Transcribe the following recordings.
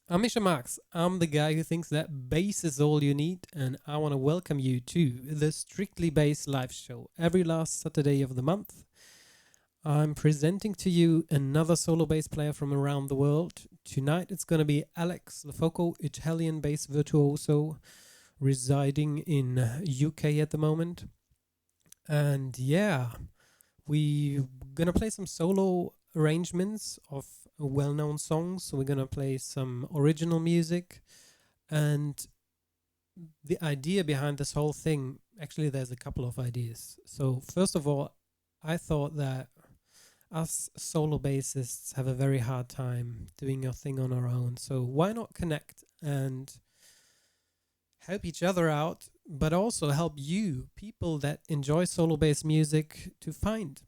I'm Mischa Marcks. I'm the guy who thinks that bass is all you need, and I want to welcome you to the Strictly Bass live show every last Saturday of the month. I'm presenting to you another solo bass player from around the world. Tonight it's going to be Alex Lofoco, Italian bass virtuoso, residing in UK at the moment. And yeah, we're gonna play some solo arrangements of well-known songs. So we're gonna play some original music, and the idea behind this whole thing, actually there's a couple of ideas. So first of all, I thought that us solo bassists have a very hard time doing our thing on our own. So why not connect and help each other out, but also help you, people that enjoy solo bass music, to find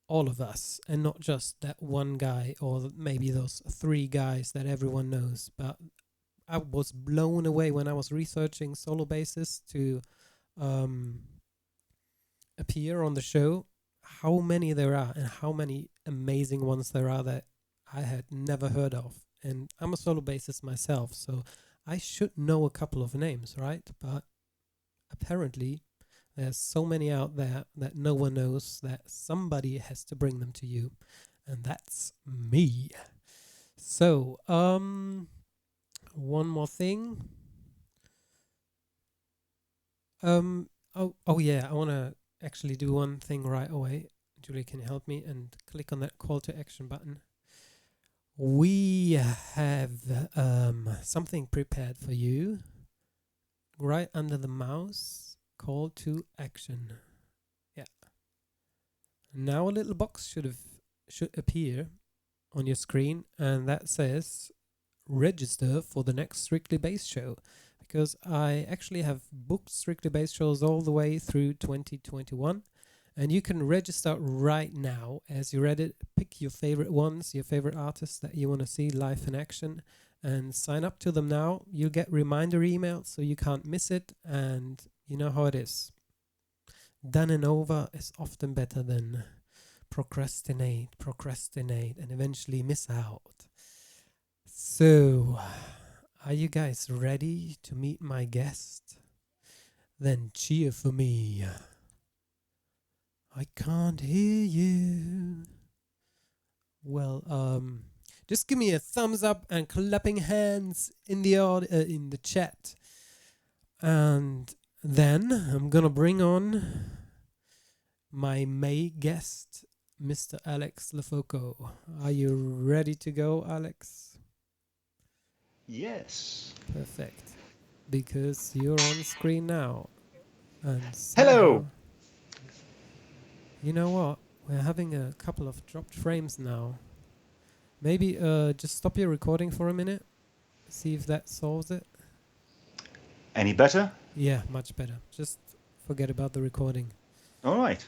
all of us and not just that one guy or maybe those three guys that everyone knows. But I was blown away when I was researching solo bassists to um, appear on the show, how many there are and how many amazing ones there are that I had never heard of. And I'm a solo bassist myself, so I should know a couple of names, right? But apparently there's so many out there that no one knows, that somebody has to bring them to you, and that's me. So, one more thing. Oh yeah, I want to actually do one thing right away. Julie, can you help me and click on that call to action button? We have something prepared for you right under the mouse. Call to action. Yeah. Now a little box should appear on your screen, and that says register for the next Strictly Bass show, because I actually have booked Strictly Bass shows all the way through 2021, and you can register right now. As you read it, pick your favorite ones, your favorite artists that you want to see live in action, and sign up to them now. You'll get reminder emails so you can't miss it, and you know how it is. Done and over is often better than procrastinate, and eventually miss out. So, are you guys ready to meet my guest? Then cheer for me. I can't hear you. Well, just give me a thumbs up and clapping hands in the chat, and then I'm gonna bring on my May guest, Mr. Alex Lofoco. Are you ready to go, Alex? Yes. Perfect. Because you're on screen now. And Hello. somehow, you know what? We're having a couple of dropped frames now. Maybe just stop your recording for a minute. See if that solves it. Any better? Yeah, much better. Just forget about the recording. All right.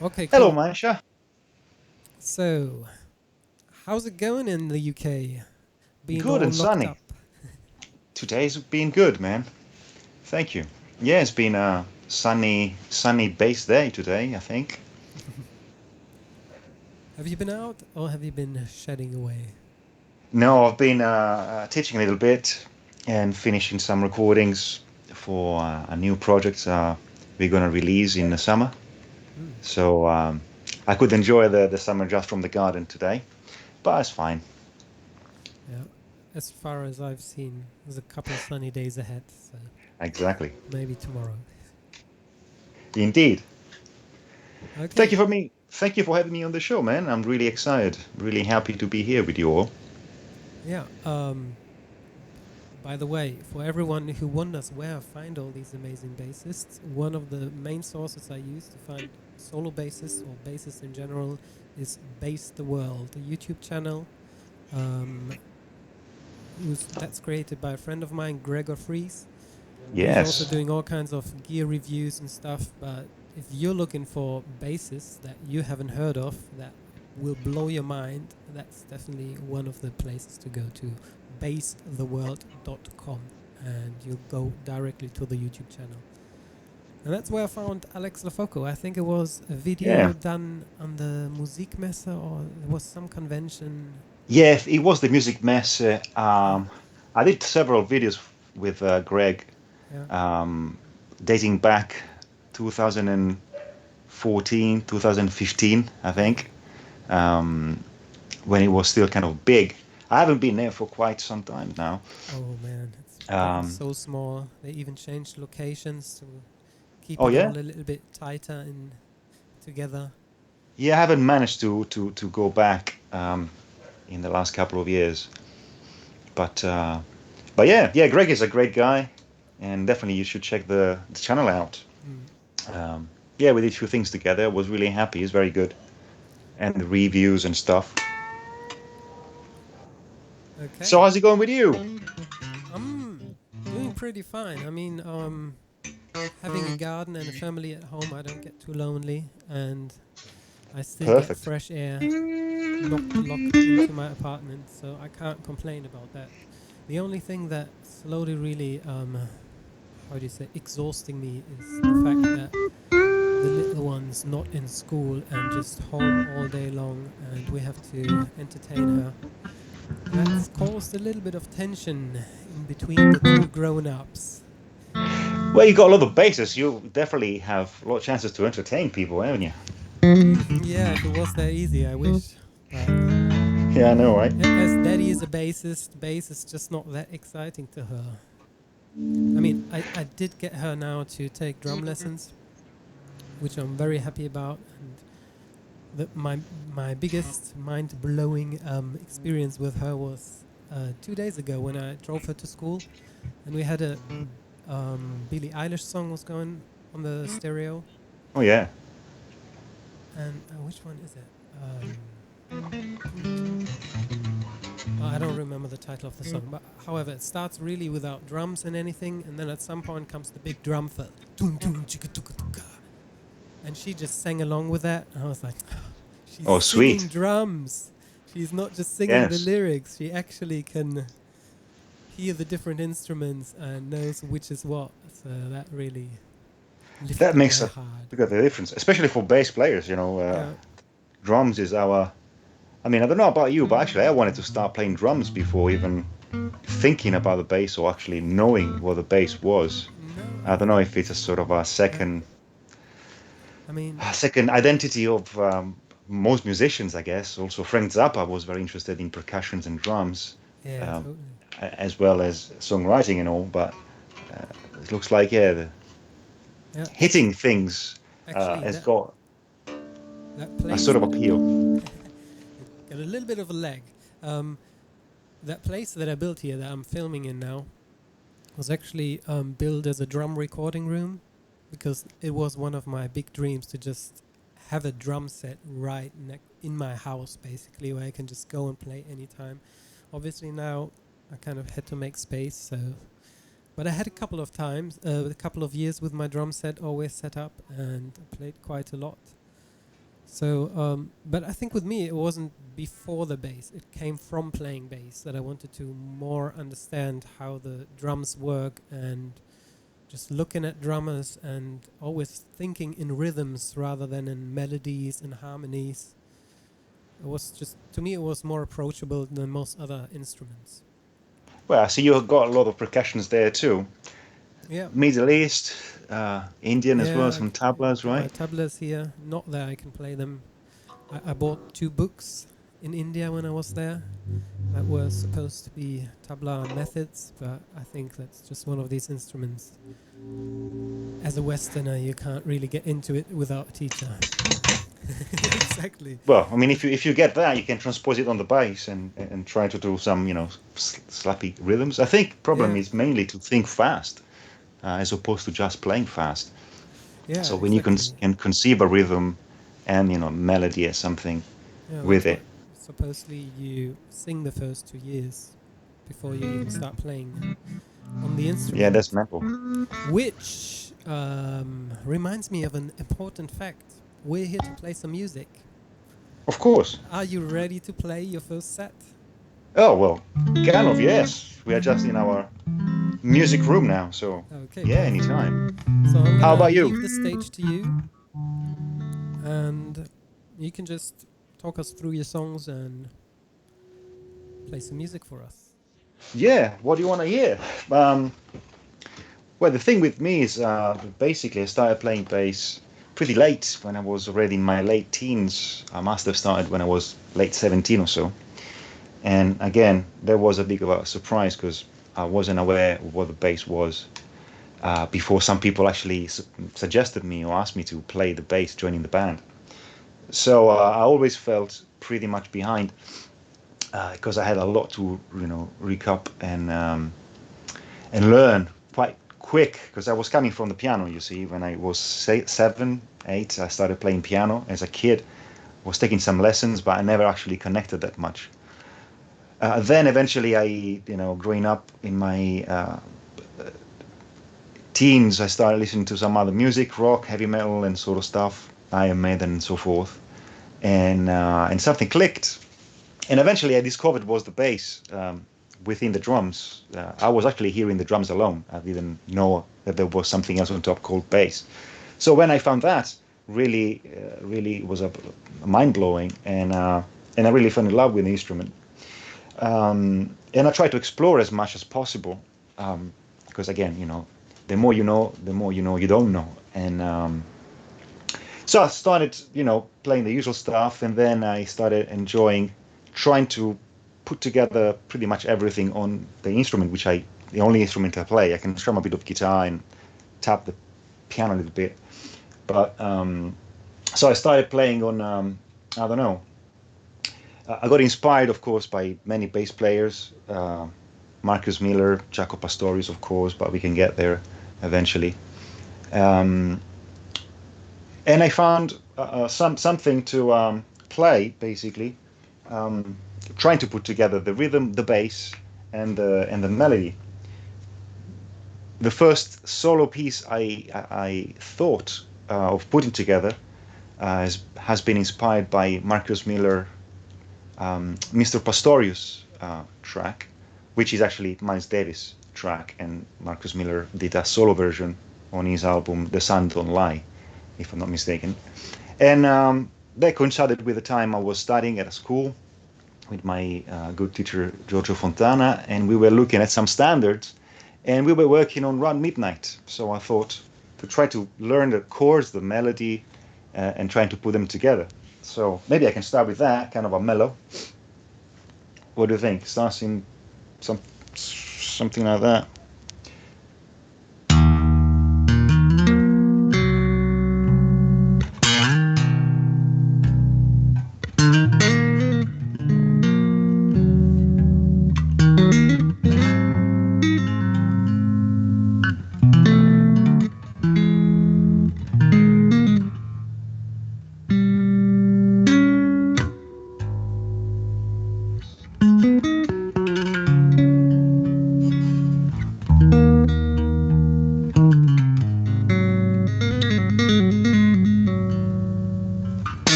Okay, Hello, cool. Mischa. So, how's it going in the UK? Being Good all and locked sunny. up. Today's been good, man. Thank you. Yeah, it's been a sunny base day today, I think. Have you been out or have you been shedding away? No, I've been teaching a little bit and finishing some recordings for a new project we're going to release in the summer. Hmm. So I could enjoy the summer just from the garden today, but it's fine. Yeah. As far as I've seen, there's a couple of sunny days ahead, so Exactly. maybe tomorrow. Indeed. Okay. Thank you for having me on the show, man. I'm really excited. Really happy to be here with you all. Yeah. By the way, for everyone who wonders where I find all these amazing bassists, one of the main sources I use to find solo bassists or bassists in general is Bass the World, a YouTube channel um, that's created by a friend of mine, Gregor Fries. He's also Yes. doing all kinds of gear reviews and stuff. But if you're looking for bases that you haven't heard of that will blow your mind, that's definitely one of the places to go to. basetheworld.com, and you'll go directly to the YouTube channel. And that's where I found Alex Lofoco. I think it was a Yeah. video done on the Musikmesse, or it was some convention. Yeah, it was the music mess. Yeah, I did several videos with Greg, yeah. um, dating back 2014, 2015, I Oh, think, um, when it was still kind of big. I haven't been there for quite some time now. oh man, it's gotten Um, so small. They even changed locations to keep oh it yeah, all a little bit tighter and together. yeah. I haven't managed to go back in the last couple of years, but uh, but yeah, yeah. Greg is a great guy, and definitely you should check the channel out. Mm. Um, yeah, we did a few things together. Was really happy. He's very good, and the reviews and stuff. So Okay, how's it going with you? I'm doing pretty fine. I mean, having a garden and a family at home, I don't get too lonely, and I still get Perfect. fresh air knocked locked into my apartment, so I can't complain about that. The only thing that slowly really how do you say exhausting me is the fact that the little one's not in school and just home all day long, and we have to entertain her. And that's caused a little bit of tension in between the two grown-ups. Well, you got a lot of bases. You definitely have a lot of chances to entertain people, haven't you? Yeah, if it was that easy, I wish. But Yeah, I know, right? as daddy is a bassist, bass is just not that exciting to her. I mean, I did get her now to take drum lessons, which I'm very happy about. And my biggest mind blowing experience with her was 2 days ago when I drove her to school, and we had a Billie Eilish song was going on the stereo, Oh yeah. and which one is it? I don't remember the title of the song, but however, it starts really without drums and anything, and then at some point comes the big drum fill, tung, tung, chicka, tuka, tuka. And she just sang along with that, and I was like, she's Oh singing sweet. drums. She's not just singing the Yes. lyrics. She actually can hear the different instruments and knows which is what. So that really That lifted makes my a heart. big of a difference, especially for bass players. Yeah. Drums is our. I mean, I don't know about you, but actually, I wanted to start playing drums before even thinking about the bass or actually knowing what the bass was. No, I I don't know think. if it's a sort of a Yeah. second I mean, second identity of most musicians, I guess. Also, Frank Zappa was very interested in percussions and drums, yeah, um, totally. as well as songwriting and all. But it looks like, yeah, the Yeah. hitting things Actually, has that got that a place sort of appeal. got a little bit of a lag. Um, that place that I built here that I'm filming in now was actually built as a drum recording room because it was one of my big dreams to just have a drum set right in my house, basically, where I can just go and play anytime. Obviously, now I kind of had to make space, so. But I had a couple of times, a couple of years with my drum set always set up, and I played quite a lot. So, but I think with me it wasn't before the bass. It came from playing bass that I wanted to more understand how the drums work and just looking at drummers and always thinking in rhythms rather than in melodies and harmonies. It was just, to me, it was more approachable than most other instruments. Well, I see you've got a lot of percussions there too. Yeah, Middle East, Indian as well, yeah, some tablas, got my right? tablas here. Not that I can play them. I bought 2 books in India when I was there that were supposed to be tabla methods, but I think that's just one of these instruments. As a Westerner, you can't really get into it without a teacher. Exactly. Well, I mean, if you get that, you can transpose it on the bass and try to do some, slappy rhythms. I think problem Yeah, is mainly to think fast, as opposed to just playing fast. yeah, So when you exactly. can conceive a rhythm and melody or something Yeah, with that's it, what supposedly you sing the first 2 years before you even start playing on the yeah, that's instrument. mental. Which reminds me of an important fact. We're here to play some music. Of course. Are you ready to play your first set? Oh well, kind of yes. We are just in our music room now, so Okay, yeah, perfect. anytime. So I'm How gonna about you? leave the stage to you, and you can just talk us through your songs and play some music for us. Yeah, what do you want to hear? Um, well, the thing with me is basically I started playing bass pretty late when I was already in my late teens. I must have started when I was late 17 or so. And again, there was a big of a surprise because I wasn't aware of what the bass was before some people actually suggested me or asked me to play the bass joining the band. So I always felt pretty much behind because I had a lot to recap and learn quite quick because I was coming from the piano. You see, when I was 7, 8, I started playing piano as a kid. Was taking some lessons, but I never actually connected that much. Then eventually, growing up in my teens, I started listening to some other music, rock, heavy metal, and sort of stuff, Iron Maiden, and so forth. And something clicked. And eventually, I discovered was the bass within the drums. I was actually hearing the drums alone. I didn't know that there was something else on top called bass. So when I found that, really was a mind blowing, and I really fell in love with the instrument. And I try to explore as much as possible, because again, the more you know, the more you know you don't know. And so I started, playing the usual stuff, and then I started enjoying trying to put together pretty much everything on the instrument, the only instrument I play. I can strum a bit of guitar and tap the piano a little bit, but so I started playing on, I don't know. I got inspired, of course, by many bass players, Marcus Miller, Jaco Pastorius, of course, but we can get there eventually. Um, and I found something to play, basically, um, trying to put together the rhythm, the bass, and the melody. The first solo piece I thought of putting together has been inspired by Marcus Miller, Mr. Pastorius track, which is actually Miles Davis track, and Marcus Miller did a solo version on his album The Sun Don't Lie, if I'm not mistaken. And that coincided with the time I was studying at a school with my good teacher Giorgio Fontana, and we were looking at some standards, and we were working on Round Midnight. So I thought to try to learn the chords, the melody, and trying to put them together. So maybe I can start with that, kind of a mellow. What do you think? Starts in something like that.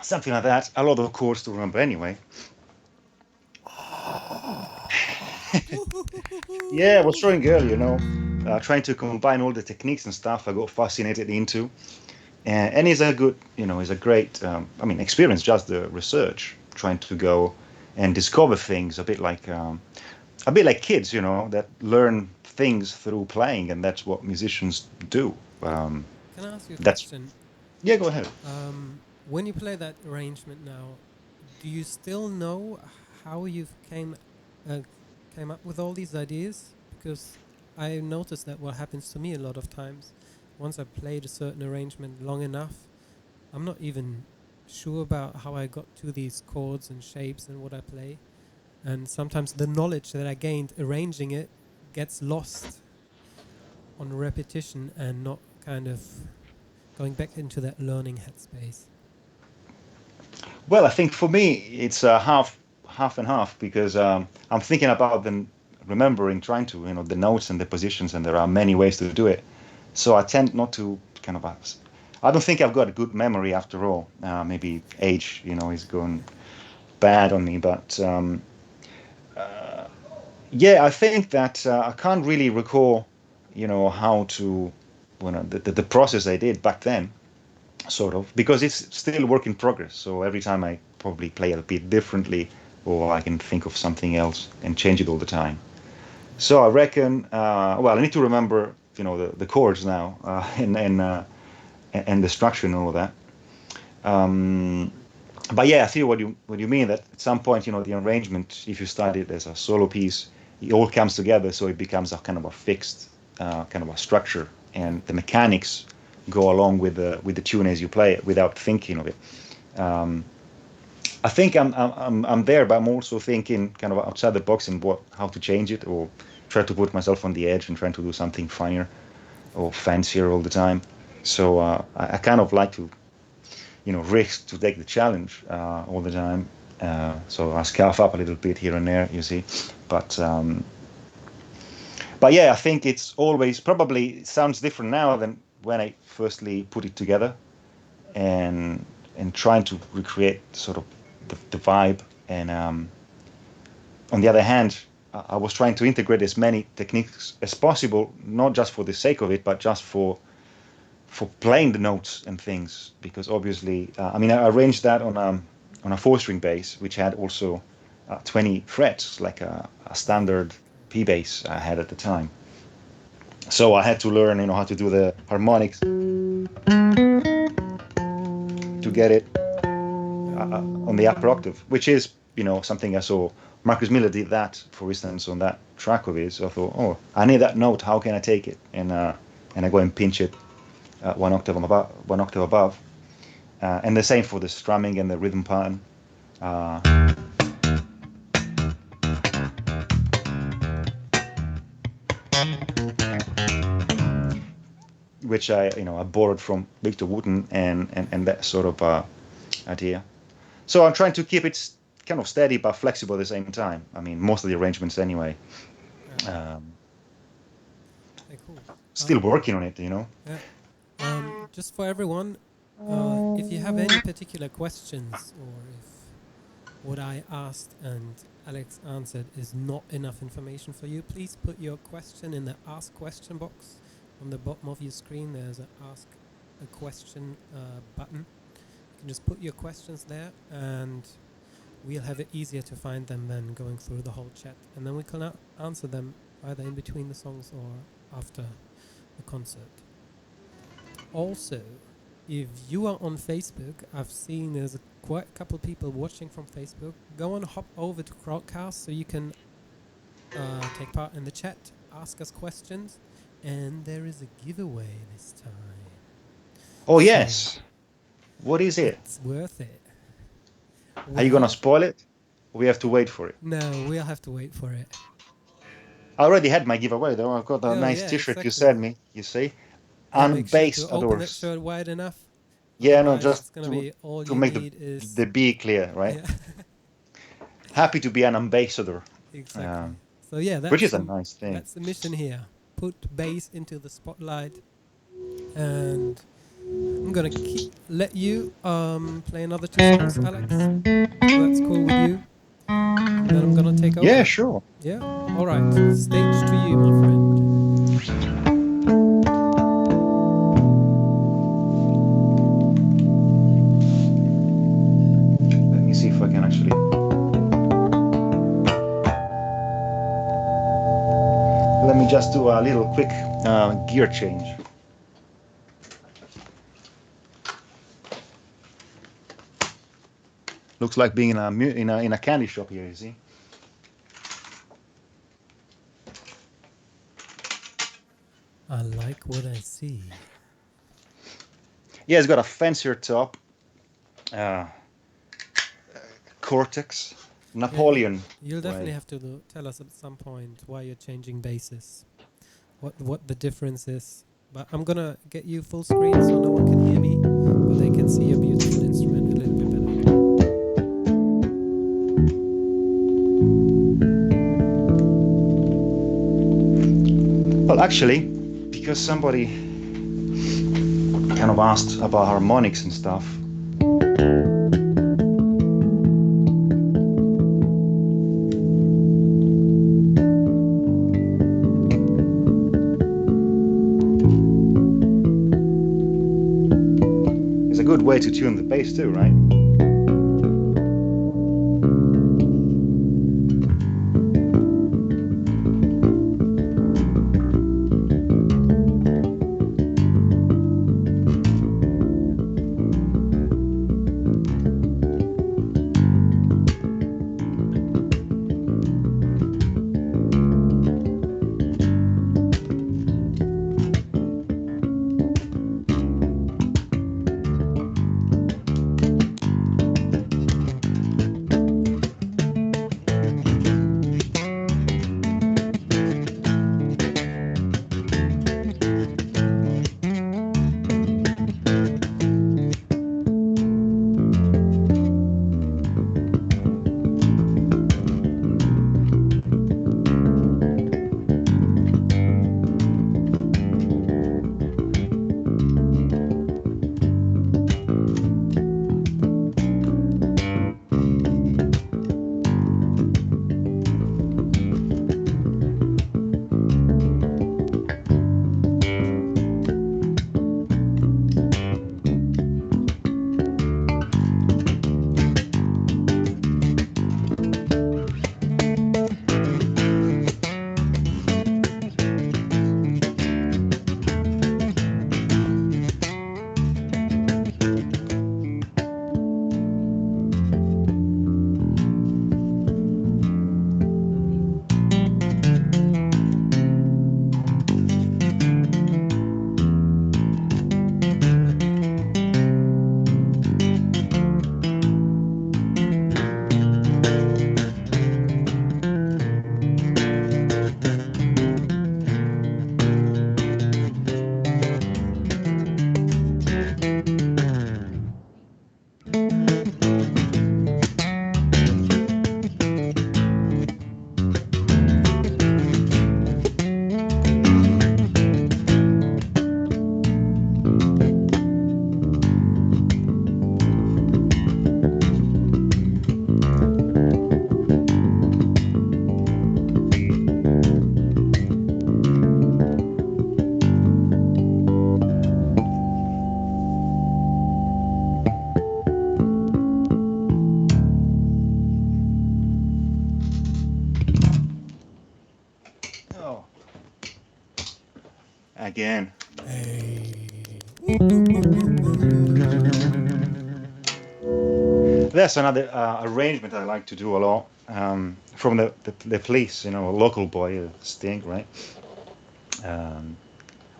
something like that. A lot of chords to remember anyway. Yeah, I was showing earlier, trying to combine all the techniques and stuff I got fascinated into. And it's a good, it's a great, experience, just the research, trying to go and discover things a bit like kids, that learn things through playing, and that's what musicians do. Can I ask you a That's, question? yeah, go ahead. When you play that arrangement now, do you still know how you uh, came up with all these ideas? Because I noticed that what happens to me a lot of times, once I played a certain arrangement long enough, I'm not even sure about how I got to these chords and shapes and what I play. And sometimes the knowledge that I gained arranging it gets lost on repetition and not kind of going back into that learning headspace. Well, I think for me it's half and half, because I'm thinking about them, remembering, trying to, the notes and the positions, and there are many ways to do it. So I tend not to kind of. I don't think I've got a good memory after all. Maybe age, is going bad on me, but yeah, I think that I can't really recall, how to, the process I did back then, sort of, because it's still work in progress. So every time I probably play it a bit differently, or I can think of something else and change it all the time. So I reckon, well, I need to remember, the chords now, and the structure and all of that. Um, but yeah, I see what you mean. That at some point, the arrangement, if you start it as a solo piece, it all comes together, so it becomes a kind of a fixed, kind of a structure, Yeah. and the mechanics go along with the tune as you play it without thinking of it. Um, I think I'm there, but I'm also thinking kind of outside the box and how to change it, or try to put myself on the edge and trying to do something funnier or Exactly. fancier all the time. So I kind of like to, risk to take the challenge all the time. So I scarf up a little bit here and there, you see. But but yeah, I think it's always probably it sounds different now than when I firstly put it together, and trying to recreate sort of the vibe. And on the other hand, I was trying to integrate as many techniques as possible, not just for the sake of it, but just for playing the notes and things. Because obviously, I arranged that on a four-string bass, which had also 20 frets, like a standard Okay. P bass I had at the time. So I had to learn, how to do the harmonics to get it Yeah. on the upper octave, which is, something I saw. Marcus Miller did that, for instance, on that track of his. So I thought, oh, I need that note. How can I take it? And I go and pinch it one octave above. And the same for the strumming and the rhythm pattern, uh, which I borrowed from Victor Wooten, and that sort of idea. So I'm trying to keep it kind of steady but flexible at the same time. I mean, most of the arrangements anyway. Yeah. Um, Okay, cool. Still working on it. Yeah. Just for everyone, if you have any particular questions, or if what I asked and Alex answered is not enough information for you, please put your question in the ask question box on the bottom of your screen. There's a ask a question button. You can just put your questions there, and we'll have it easier to find them than going through the whole chat. And then we can answer them either in between the songs or after the concert. Also, if you are on Facebook, I've seen there's quite a couple of people watching from Facebook. Go and hop over to Crowdcast so you can take part in the chat, ask us questions, and there is a giveaway this time. Oh So yes. What is it? it's worth it. Are you gonna Well, spoil it? We have to wait for it. no, we'll have to wait for it. I already had my giveaway though. I've got a Oh nice yeah, T-shirt you exactly. sent me. You see, Yeah, make sure to open that unbasedors. shirt wide enough. Yeah, no, Otherwise, just it's gonna be all to you make need is the B clear, right? yeah, Happy to be an ambassador, exactly. So yeah, which is a nice thing. that's the mission here. Put bass into the spotlight, and I'm gonna let you play another two songs, Alex. So that's cool with you. And then I'm gonna take Yeah, over. sure. Yeah? Alright. Stage to you, my friend. Let me see if I can actually. Let me just do a little quick gear change. Looks like being in a candy shop here. You see? I like what I see. Yeah, it's got a fancier top. Uh, Cortex, Yeah, Napoleon you'll definitely way. have to tell us at some point why you're changing bases. What the difference is. But I'm gonna get you full screen so no one can hear me, but they can see your beautiful instrument a little bit better. Well, actually, because somebody kind of asked about harmonics and stuff. It's a good way to tune the bass too, right? Oh, again. Hey. Whoop, whoop, whoop, whoop, whoop. That's another arrangement I like to do a lot. From the police, a local boy, Sting, right?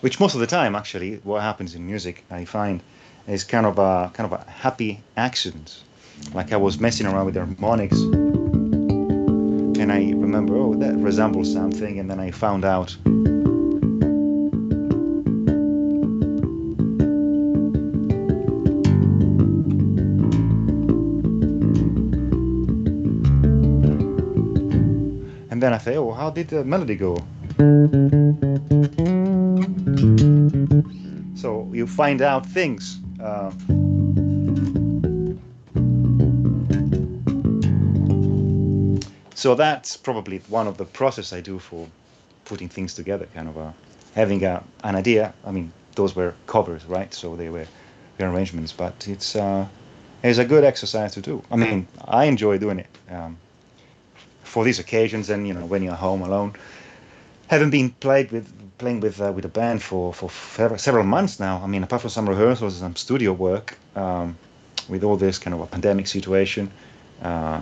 Which most of the time, actually, what happens in music, I find, is kind of a happy accident. Like I was messing around with harmonics, and I remember, oh, that resembles something, and then I found out. And then I say, oh, how did the melody go? So you find out things. So that's probably one of the process I do for putting things together, kind of having an idea. I mean, those were covers, right? So they were arrangements, but it's a good exercise to do. I mean, I enjoy doing it for these occasions, and when you're home alone. Haven't been playing with a band for several months now. I mean, apart from some rehearsals and some studio work, with all this kind of a pandemic situation, uh,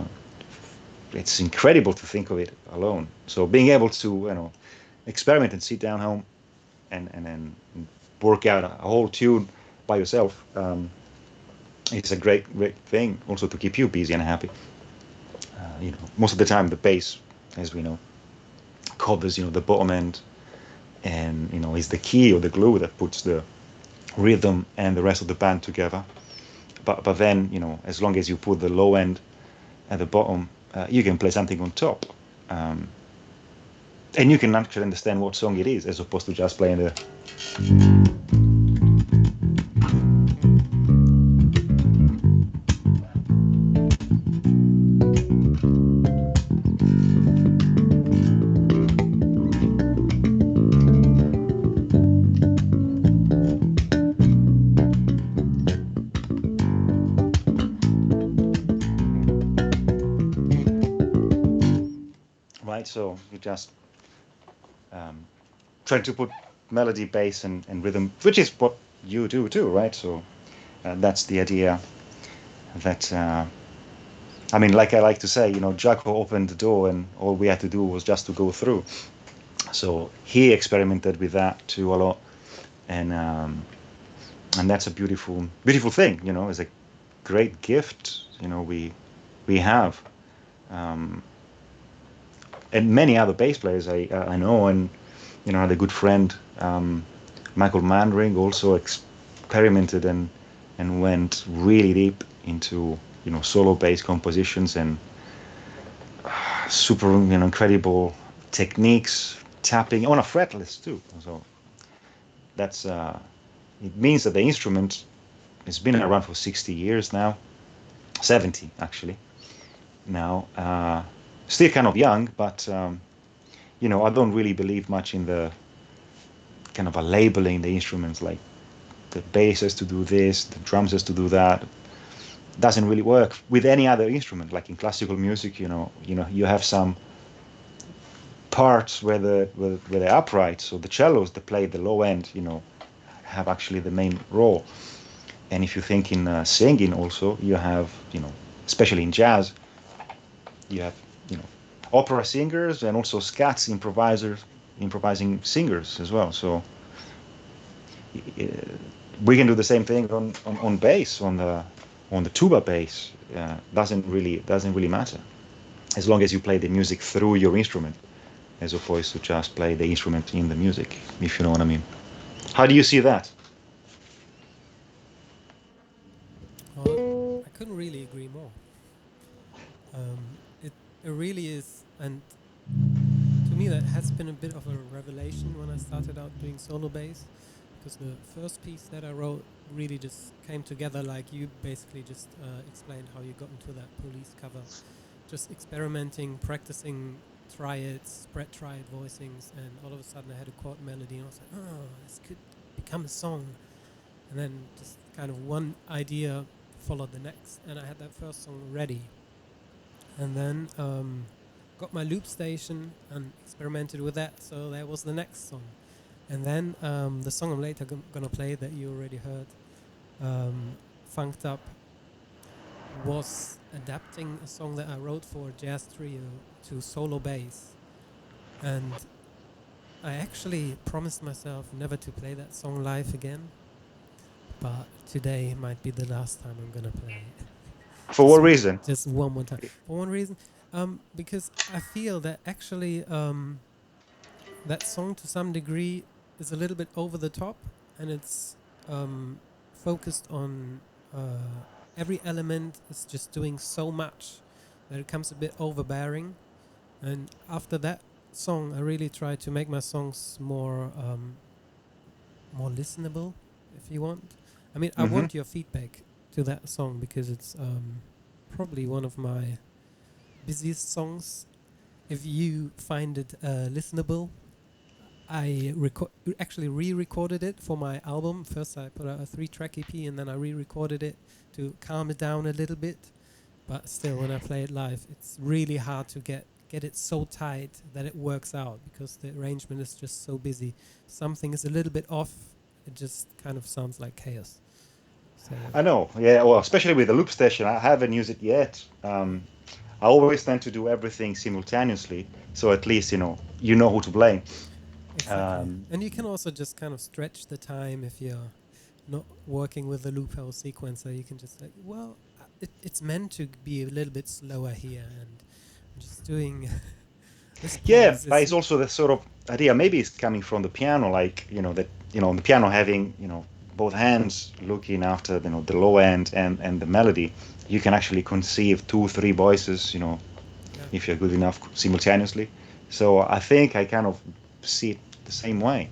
it's incredible to think of it alone. So being able to experiment and sit down home and then work out a whole tune by yourself is a great thing. Also to keep you busy and happy. Most of the time the bass, as we know, covers the bottom end, and is the key or the glue that puts the rhythm and the rest of the band together. But then as long as you put the low end at the bottom, you can play something on top. And you can actually understand what song it is, as opposed to just playing the. Right, so you just try to put melody, bass, and rhythm, which is what you do too, right? So that's the idea. That I mean, like I like to say, Jaco opened the door, and all we had to do was just to go through. So he experimented with that too a lot, and that's a beautiful thing. It's a great gift. We have, um, and many other bass players I know, and I had a good friend, Michael Mandring, also experimented and went really deep into solo bass compositions and super incredible techniques, tapping on a fretless too. So that's it means that the instrument has been around for 60 years now, 70 actually now. Still kind of young, but I don't really believe much in the kind of a labeling the instruments, like the bass has to do this, the drums has to do that. Doesn't really work with any other instrument. Like in classical music, you have some parts where they're upright, so the cellos that play the low end, have actually the main role. And if you think in singing, also you have, especially in jazz, you have, opera singers and also scats improvising singers as well. So uh, we can do the same thing on bass, on the tuba bass. Doesn't really matter, as long as you play the music through your instrument, as opposed to just play the instrument in the music, if you know what I mean. How do you see that? Well, I couldn't really agree more. It really is, and to me that has been a bit of a revelation when I started out doing solo bass, because the first piece that I wrote really just came together, like you basically just explained how you got into that Police cover, just experimenting, practicing triads, spread triad voicings, and all of a sudden I had a chord melody, and I was like, oh, this could become a song. And then just kind of one idea followed the next, and I had that first song ready. And then got my loop station and experimented with that, so that was the next song. And then the song I'm later gonna play that you already heard, Funked Up, was adapting a song that I wrote for a jazz trio to solo bass. And I actually promised myself never to play that song live again, but today might be the last time I'm gonna play it. For what reason? Just one more time. For one reason, because I feel that actually that song to some degree is a little bit over the top, and it's focused on every element is just doing so much that it comes a bit overbearing. And after that song, I really try to make my songs more listenable, if you want. I mean, I Mm-hmm. want your feedback to that song because it's probably one of my busiest songs. If you find it listenable, actually re-recorded it for my album. First, I put out a 3-track EP, and then I re-recorded it to calm it down a little bit. But still, when I play it live, it's really hard to get it so tight that it works out because the arrangement is just so busy. Something is a little bit off. It just kind of sounds like chaos. So I know, yeah. Well, especially with the loop station, I haven't used it yet. I always tend to do everything simultaneously, so at least you know who to blame. exactly, Um, and you can also just kind of stretch the time if you're not working with the loophole sequencer. You can just like, well, it's meant to be a little bit slower here, and I'm just doing this yeah, pause but is it's also the sort of idea. Maybe it's coming from the piano, like that the piano having both hands looking after the low end and the melody. You can actually conceive two, three voices, yeah. if you're good enough simultaneously. So I think I kind of see it the same way.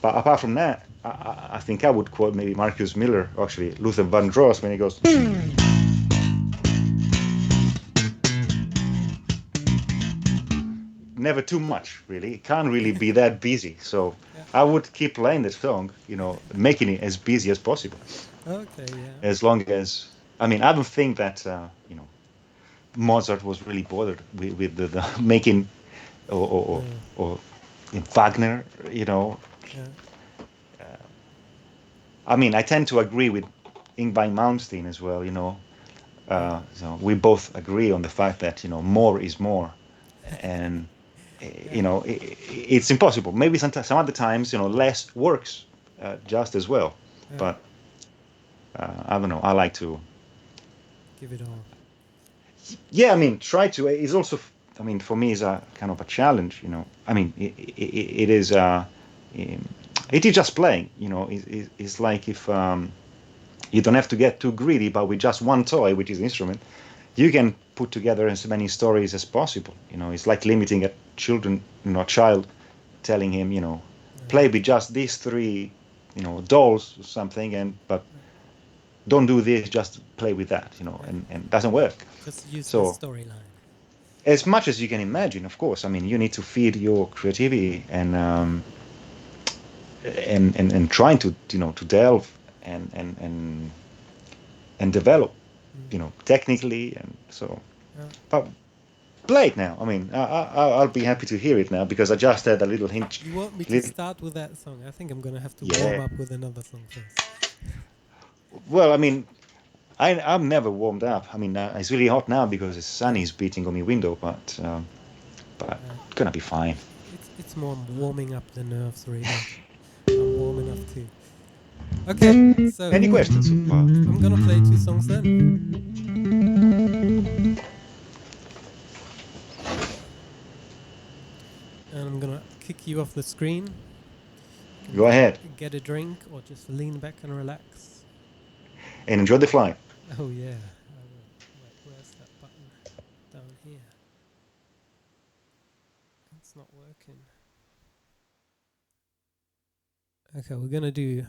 But apart from that, I think I would quote maybe Marcus Miller, actually Luther Vandross, when he goes, never too much, really. It can't really be that busy. So Yeah. I would keep playing that song, making it as busy as possible. Okay. Yeah. As long as, I mean, I don't think that, Mozart was really bothered with the making or, No. or Wagner, Yeah. I mean, I tend to agree with Ingvar Malmsteen as well. Yeah. So we both agree on the fact that more is more, and Yeah. it's impossible. Maybe some other times less works just as well. Yeah. But I don't know. I like to. Give it all. Yeah, I mean, try to. It's also. I mean, for me, is a kind of a challenge. I mean, it is. Um, it is just playing. It's like if. You don't have to get too greedy, but with just one toy, which is the instrument, you can put together as many stories as possible. It's like limiting a child, telling him, play Yeah. with just these three, dolls or something, but Yeah. don't do this, just play with that, Yeah. and it doesn't work. Just use the So storyline. as much as you can imagine, of course, I mean, you need to feed your creativity and trying to, to delve and develop, Mm. technically, and so. Yeah. But play it now. I mean, I'll be happy to hear it now because I just had a little hint. You want me to Little, start with that song? I think I'm gonna have to warm yeah. up with another song first. Well, I mean, I'm never warmed up. I mean, it's really hot now because the sun Yeah. is beating on my window, but Uh, it's gonna be fine. it's more warming up the nerves, really. I'm warm enough too. Okay, so Any questions so far? I'm gonna play 2 songs then, and I'm gonna kick you off the screen. You can Go ahead get a drink or just lean back and relax. and enjoy the flight. Oh yeah, I will. Wait, where's that button? Down here. It's not working. Okay, we're gonna do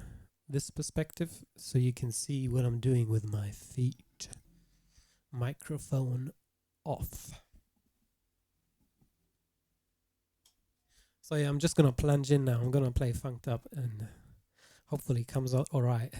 this perspective so you can see what I'm doing with my feet. Microphone off. So yeah, I'm just gonna plunge in now. I'm gonna play Funked Up and hopefully it comes out alright.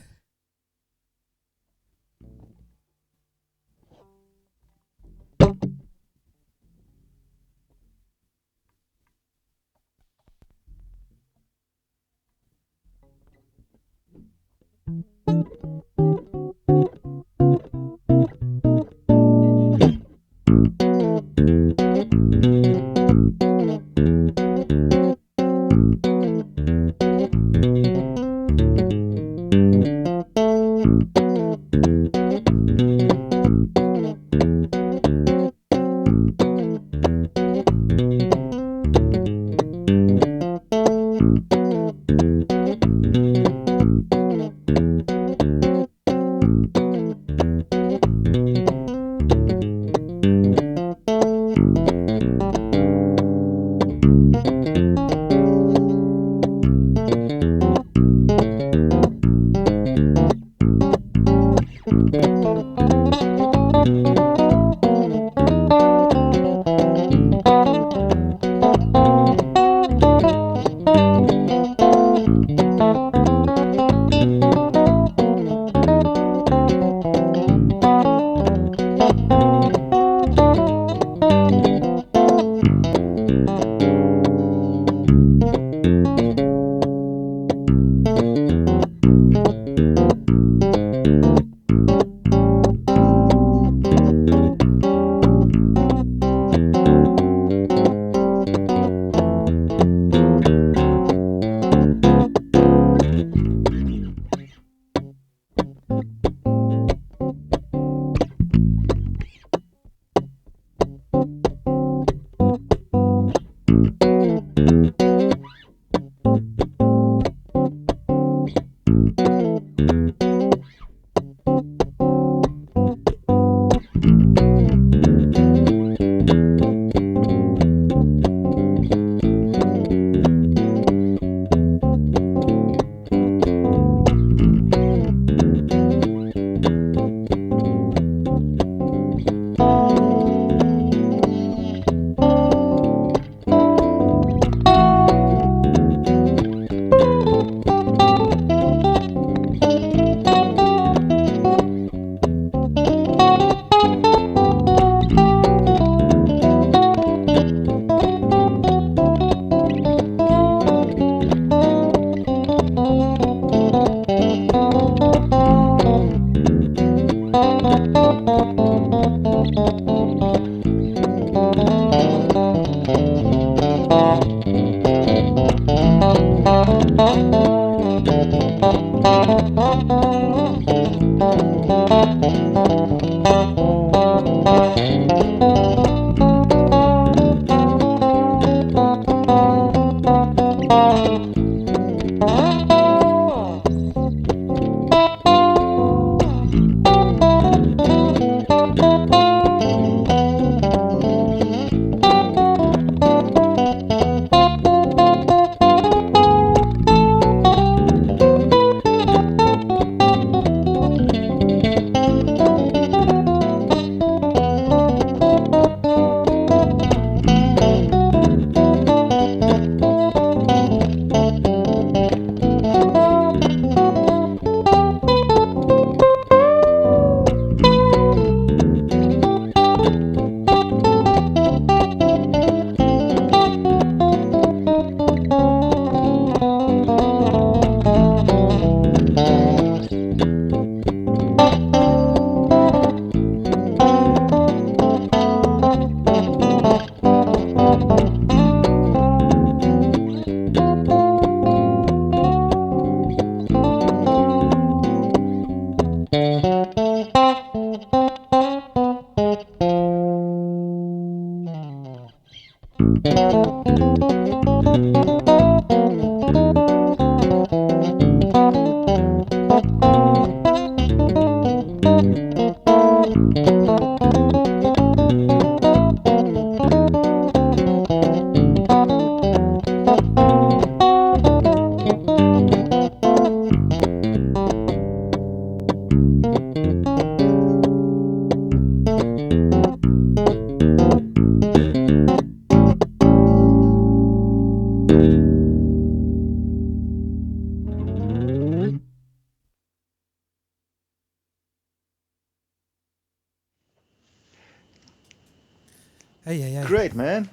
Hey, hey, hey. Great, man.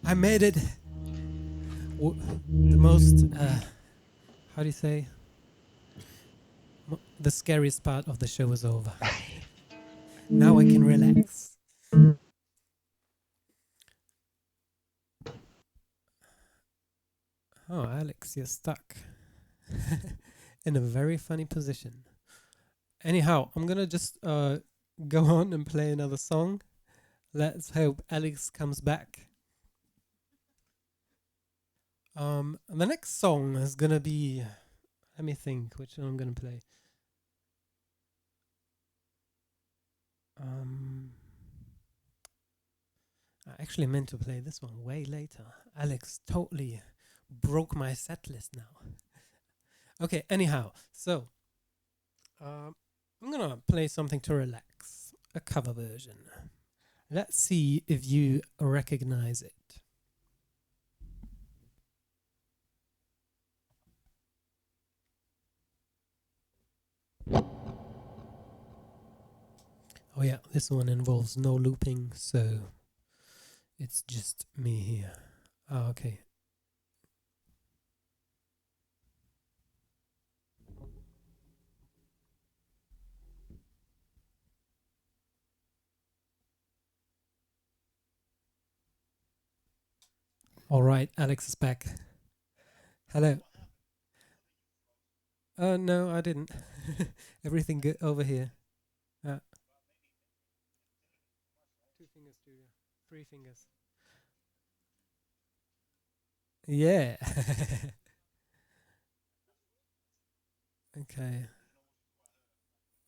I made it. The most, how do you say? The scariest part of the show is over. Now I can relax. Oh, Alex, you're stuck in a very funny position. Anyhow, I'm gonna just go on and play another song. Let's hope Alex comes back. The next song is gonna be. Let me think which one I'm gonna play. I actually meant to play this one way later. Alex totally broke my set list now. Okay, anyhow, so I'm gonna play something to relax, a cover version. Let's see if you recognize it. Oh yeah, this one involves no looping, so it's just me here. Oh, okay. All right, Alex is back. Hello. No, I didn't. Everything good over here. Uh, two fingers, Julia. Three fingers. Yeah. Okay.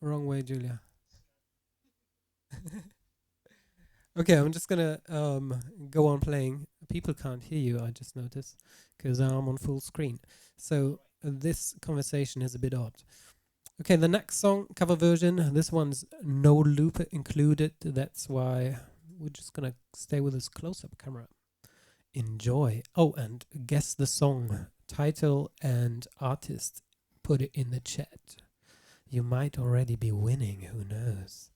Wrong way, Julia. Okay, I'm just gonna go on playing. People can't hear you, I just noticed, because I'm on full screen. So this conversation is a bit odd. Okay, the next song, cover version, this one's no loop included. That's why we're just gonna stay with this close-up camera. Enjoy. Oh, and guess the song title and artist. Put it in the chat. You might already be winning, who knows?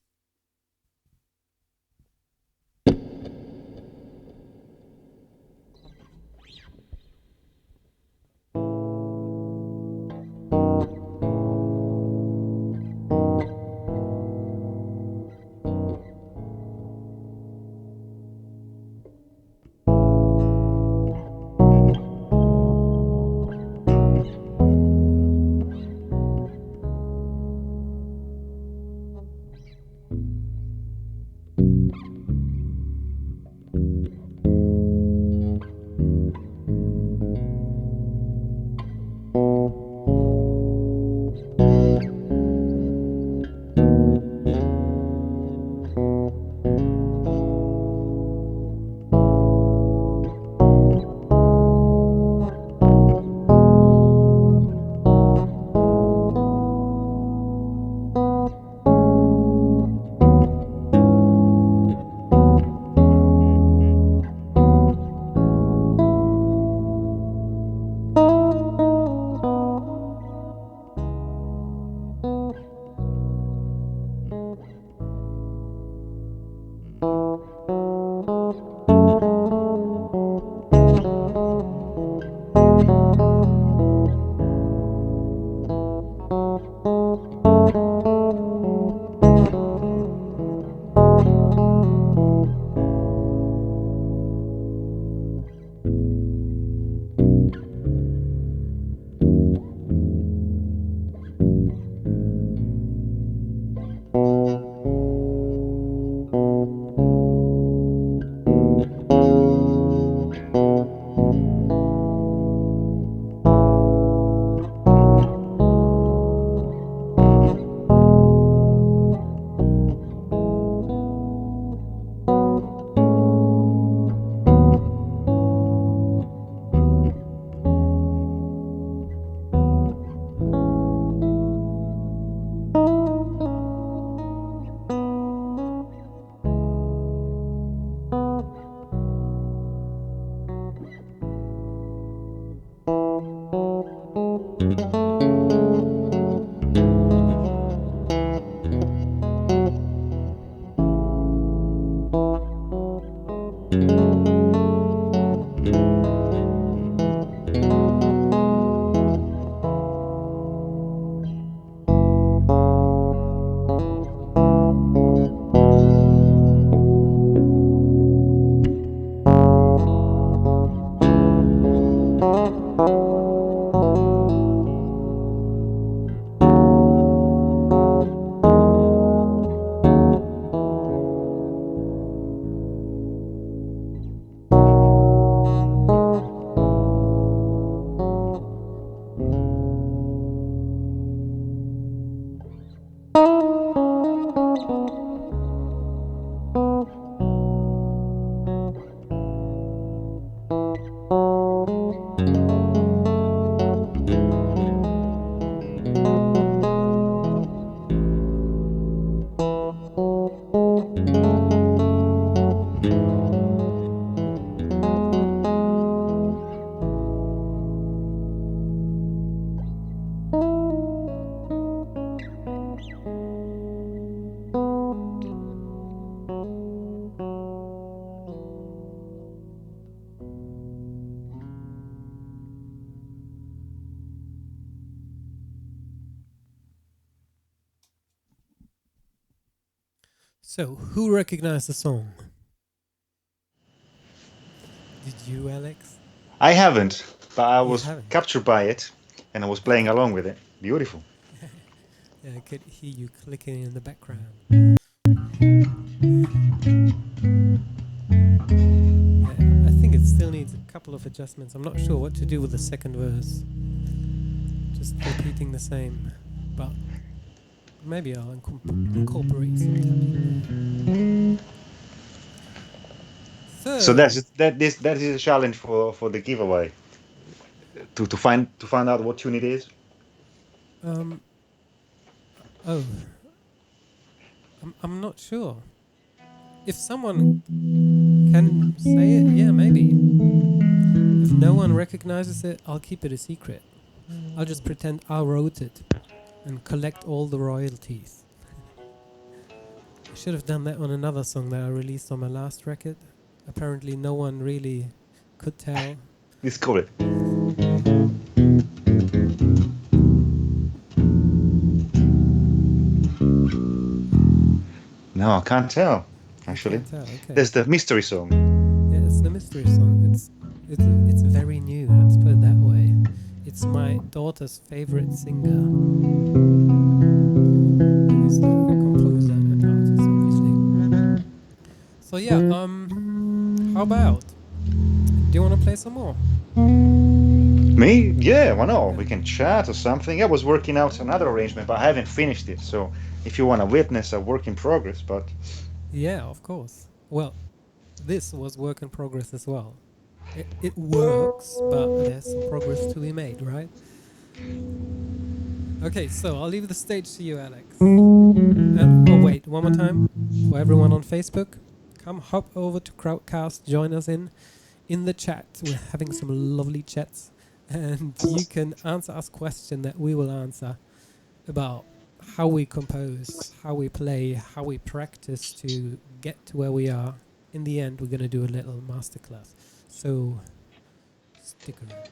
So, who recognized the song? Did you, Alex? I haven't, but I You was haven't? captured by it, and I was playing Oh. along with it. Beautiful. Yeah, I could hear you clicking in the background. Yeah, I think it still needs a couple of adjustments. I'm not sure what to do with the second verse. Just repeating the same, but maybe I'll incorporate something. So So, that is a challenge for the giveaway to find out what tune it is. um, oh, I'm not sure. If someone can say it, yeah, maybe. If no one recognizes it, I'll keep it a secret. I'll just pretend I wrote it and collect all the royalties. I should have done that on another song that I released on my last record. Apparently, no one really could tell. Discover it. No, I can't tell. You Actually, can't tell. Okay. there's the mystery song. Yeah, it's the mystery song. It's very new. Let's put it that way. It's my daughter's favorite singer. Who's the composer and artist, obviously. So yeah. How about? Do you want to play some more? Me? Yeah, why not? Yeah. We can chat or something. I was working out another arrangement, but I haven't finished it. So if you want to witness a work in progress, but Yeah, of course. Well, this was work in progress as well. It works, but there's some progress to be made, right? Okay, so I'll leave the stage to you, Alex. Oh, wait, one more time. For everyone on Facebook, come hop over to Crowdcast, join us in the chat. We're having some lovely chats, and you can answer us questions that we will answer about how we compose, how we play, how we practice to get to where we are. In the end, we're going to do a little masterclass. So stick around.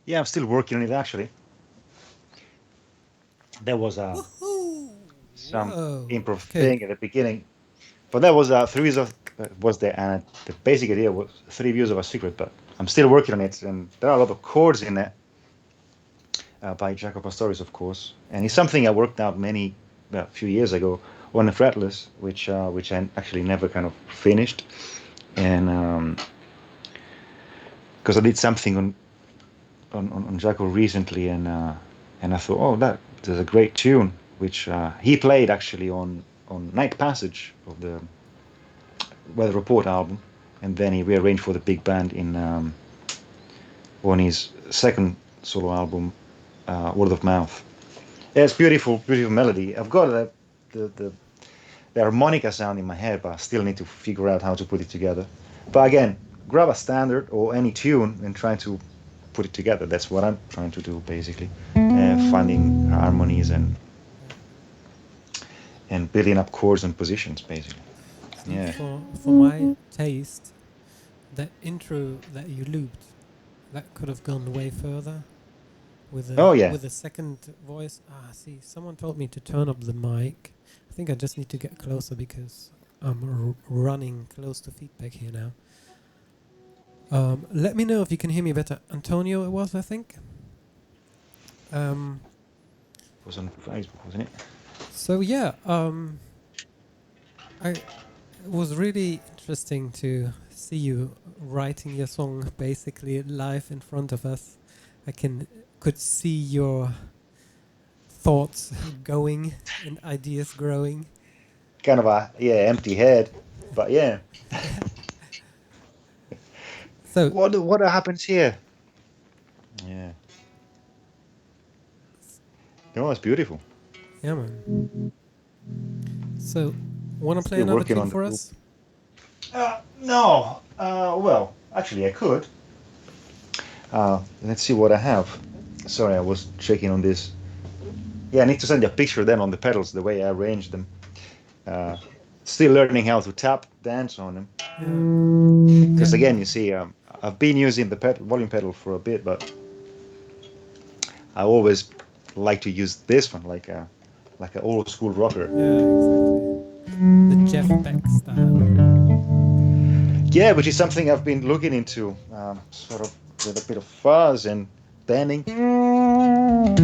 Yeah, I'm still working on it actually. There was Woohoo! some Whoa. improv Okay. thing at the beginning, but that was three views of was there, and the basic idea was three views of a secret. But I'm still working on it, and there are a lot of chords in it by Jacob Pastorius, of course, and it's Yeah. something I worked out a few years ago on a fretless, which I actually never kind of finished, and because I did something on Jaco recently, and I thought, oh, there's a great tune which he played actually on Night Passage of the Weather Report album, and then he rearranged for the big band in on his second solo album, Word of Mouth. Yeah, it's beautiful, beautiful melody. I've got the the harmonica sound in my head, but I still need to figure out how to put it together. But again, grab a standard or any tune and try to put it together. That's what I'm trying to do basically, finding harmonies Yeah. and building up chords and positions basically. See, Yeah. for my taste, that intro that you looped, that could have gone way further Oh yeah. with a second voice. Ah, see, someone told me to turn up the mic. I think I just need to get closer because I'm running close to feedback here now. Let me know if you can hear me better. Antonio, it was, I think. Um, It was on Facebook, wasn't it? so yeah, it was really interesting to see you writing your song basically live in front of us. I could see your thoughts going and ideas growing. Kind of a empty head, but yeah. Yeah. So What happens here? Yeah. You know, it's beautiful. yeah, man. So want to play Still another working tune on the for loop. us? No. Well, actually, I could. Let's see what I have. Sorry, I was checking on this. Yeah, I need to send you a picture then on the pedals, the way I arranged them. Uh, Still learning how to tap dance on them. Yeah. Because Yeah. again, you see, I've been using the volume pedal for a bit, but I always like to use this one, like an old school rocker. Yeah, exactly. The Jeff Beck style. Yeah, which is something I've been looking into, sort of with a bit of fuzz and bending. Yeah.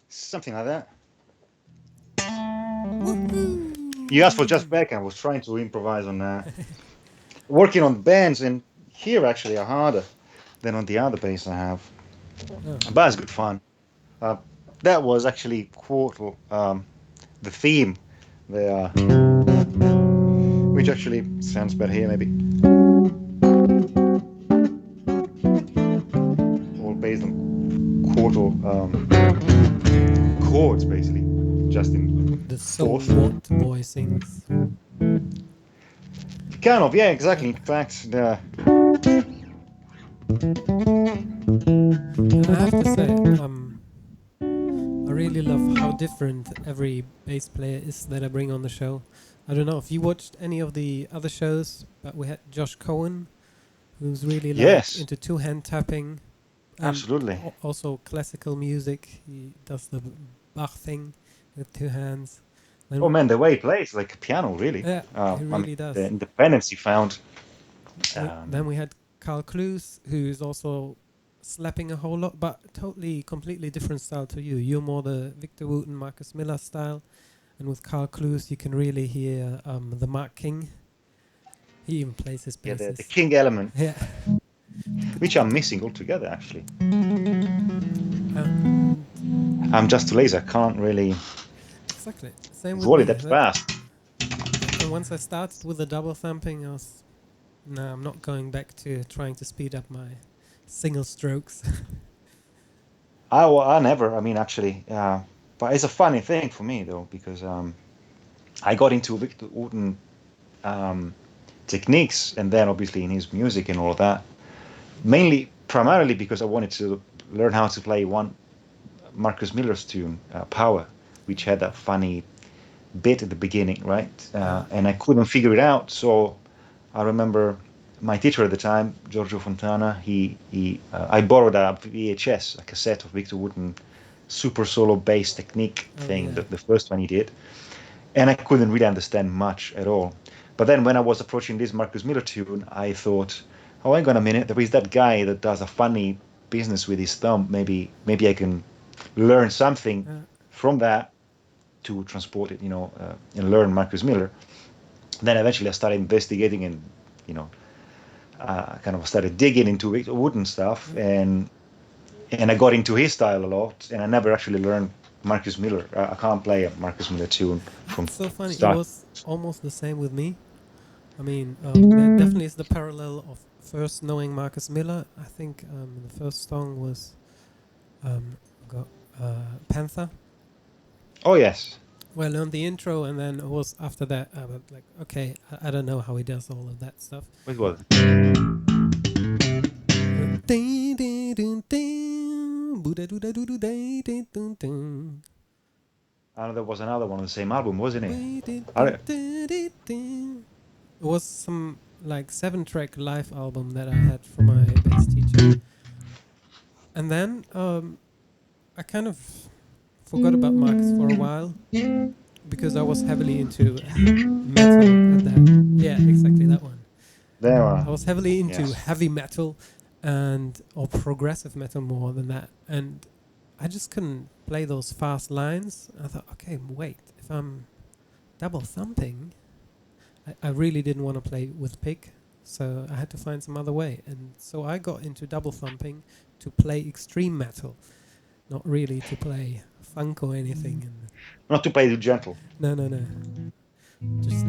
Something like that. Woohoo! You asked for Just Back. I was trying to improvise on that. Working on bands, and here actually are harder than on the other bass I have. Oh, But it's good fun. That was actually quartal, the theme there, which actually sounds better here maybe. All based on quartal chords basically, just in the so fourth. what voicings. Kind of, yeah, exactly. In fact, And I have to say, I really love how different every bass player is that I bring on the show. I don't know if you watched any of the other shows, but we had Josh Cohen, who's really like Yes, into two-hand tapping and absolutely. also classical music. He does the Bach thing with two hands. Oh Then man, the way he plays like a piano, really. yeah, he I mean, really the does. independence he found. Then we had Carl Clues, who's also slapping a whole lot, but totally, completely different style to you. You're more the Victor Wooten, Marcus Miller style, and with Carl Clues, you can really hear the Mark King. He even plays his Yeah, the basses. king element, Yeah. which I'm missing altogether, actually. And I'm just too lazy. I can't really exactly, same with volley me. that fast. And once I started with the double thumping, no, I'm not going back to trying to speed up my single strokes. I never, I mean, actually, but it's a funny thing for me, though, because I got into Victor Wooten um, techniques and then obviously in his music and all of that, mainly, primarily because I wanted to learn how to play one Marcus Miller's tune, Power, which had that funny bit at the beginning, right? And I couldn't figure it out. So I remember my teacher at the time, Giorgio Fontana, I borrowed a VHS, a cassette of Victor Wooten super solo bass technique Oh thing, yeah. the first one he did. And I couldn't really understand much at all. But then when I was approaching this Marcus Miller tune, I thought, oh, hang on a minute, there is that guy that does a funny business with his thumb. Maybe I can learn something Uh, from that to transport it, and learn Marcus Miller. Then eventually I started investigating and, you know, kind of started digging into Victor Wooten stuff, yeah. and I got into his style a lot, and I never actually learned Marcus Miller. I can't play a Marcus Miller tune from It's so funny. It start. was almost the same with me. I mean, there definitely is the parallel of first knowing Marcus Miller. I think the first song was um, got, Panther. Oh yes, Well, I learned the intro, and then it was after that I was like, okay, I don't know how he does all of that stuff. it was. There was another one on the same album, wasn't it? I, It was some like 7-track live album that I had from my bass teacher. And then I kind of forgot about Marcus for a while because I was heavily into metal at that. Yeah, exactly that one. there are. I was heavily into Yes. heavy metal and or progressive metal more than that, and I just couldn't play those fast lines. I thought, okay, wait, if I'm double thumping, I really didn't want to play with pick, so I had to find some other way, and so I got into double thumping to play extreme metal, not really to play funk or anything. And Not to play too gentle. no, no, no, just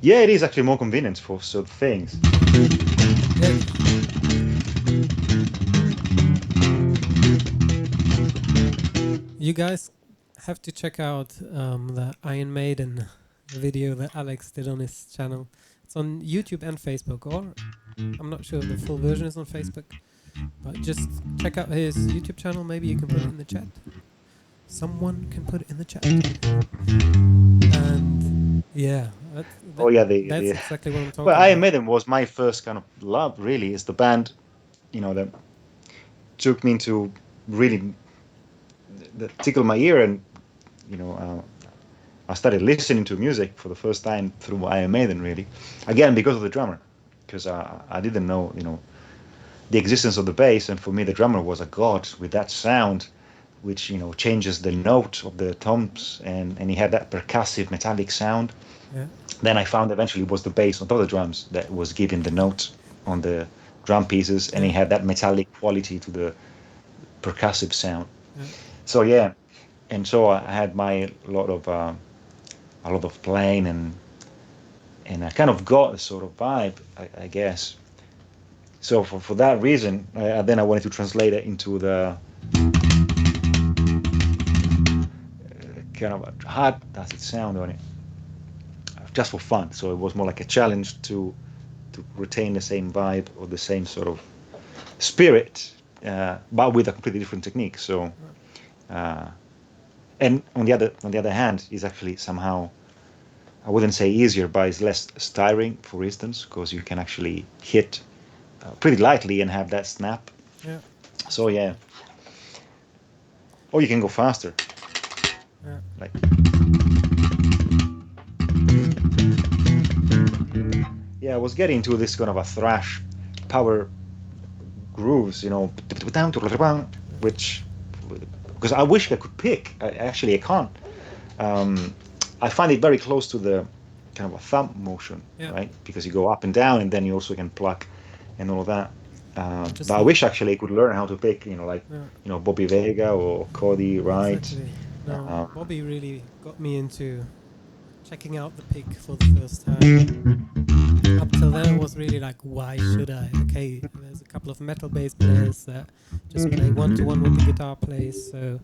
Yeah, it is actually more convenient for certain things. yeah. You guys have to check out the Iron Maiden video that Alex did on his channel. It's on YouTube and Facebook, or I'm not sure if the full version is on Facebook, but just check out his YouTube channel. Maybe you can put it in the chat. Someone can put it in the chat. And yeah, Oh yeah, that's the exactly what I'm well, talking Iron about. Maiden was my first kind of love. Really, is the band, that took me into really that tickled my ear, and you know, I started listening to music for the first time through Iron Maiden. Really, again because of the drummer, because I didn't know, the existence of the bass, and for me the drummer was a god with that sound, which changes the note of the toms, and he had that percussive metallic sound. Yeah, Then I found eventually it was the bass on top of the drums that was giving the note on the drum pieces, and he yeah, had that metallic quality to the percussive sound. yeah. So yeah, and so I had my a lot of playing, and I kind of got a sort of vibe, I guess. So for that reason, then I wanted to translate it into the kind of how does it sound on it, just for fun. So it was more like a challenge to retain the same vibe or the same sort of spirit but with a completely different technique. So, and on the other hand, is actually somehow, I wouldn't say easier, but it's less stirring, for instance, because you can actually hit pretty lightly and have that snap. Yeah. So yeah, or you can go faster, Yeah. like. Yeah, I was getting into this kind of a thrash power grooves, which, because I wish I could pick. Actually, I can't. Um, I find it very close to the kind of a thumb motion, Yeah. right? Because you go up and down, and then you also can pluck and all of that. Just But I wish actually I could learn how to pick, like yeah. Bobby Vega or Cody Wright. Exactly. No, Um, Bobby really got me into checking out the pick for the first time. Up till then, it was really like, why should I? Okay, there's a couple of metal bass players that just play one to one with the guitar plays, so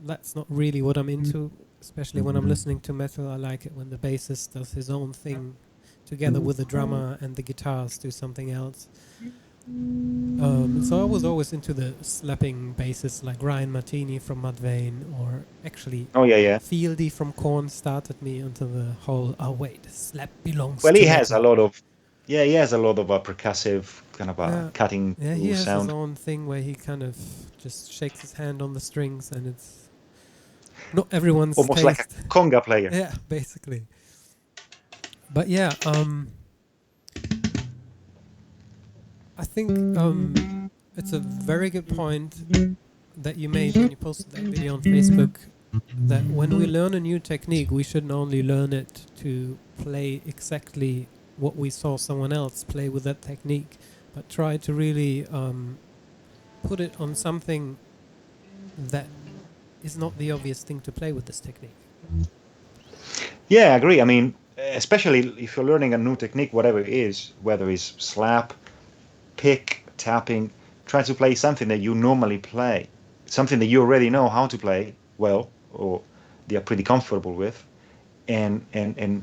that's not really what I'm into. Especially when I'm listening to metal, I like it when the bassist does his own thing together with the drummer and the guitars do something else. So I was always into the slapping bassists like Ryan Martini from Mudvayne, or actually oh yeah, yeah. Fieldy from Korn started me onto the whole, oh wait, slap belongs Well, to he has a metal. lot of, yeah, he has a lot of percussive kind of a Yeah, cutting yeah, he through has his sound. own thing where he kind of just shakes his hand on the strings, and it's not everyone's Almost like a taste. conga player. Yeah, basically. But yeah, I think it's a very good point that you made when you posted that video on Facebook, that when we learn a new technique, we shouldn't only learn it to play exactly what we saw someone else play with that technique, but try to really put it on something that is not the obvious thing to play with this technique. Yeah, I agree. I mean, especially if you're learning a new technique, whatever it is, whether it's slap, pick, tapping, try to play something that you normally play, something that you already know how to play well, or they are pretty comfortable with, and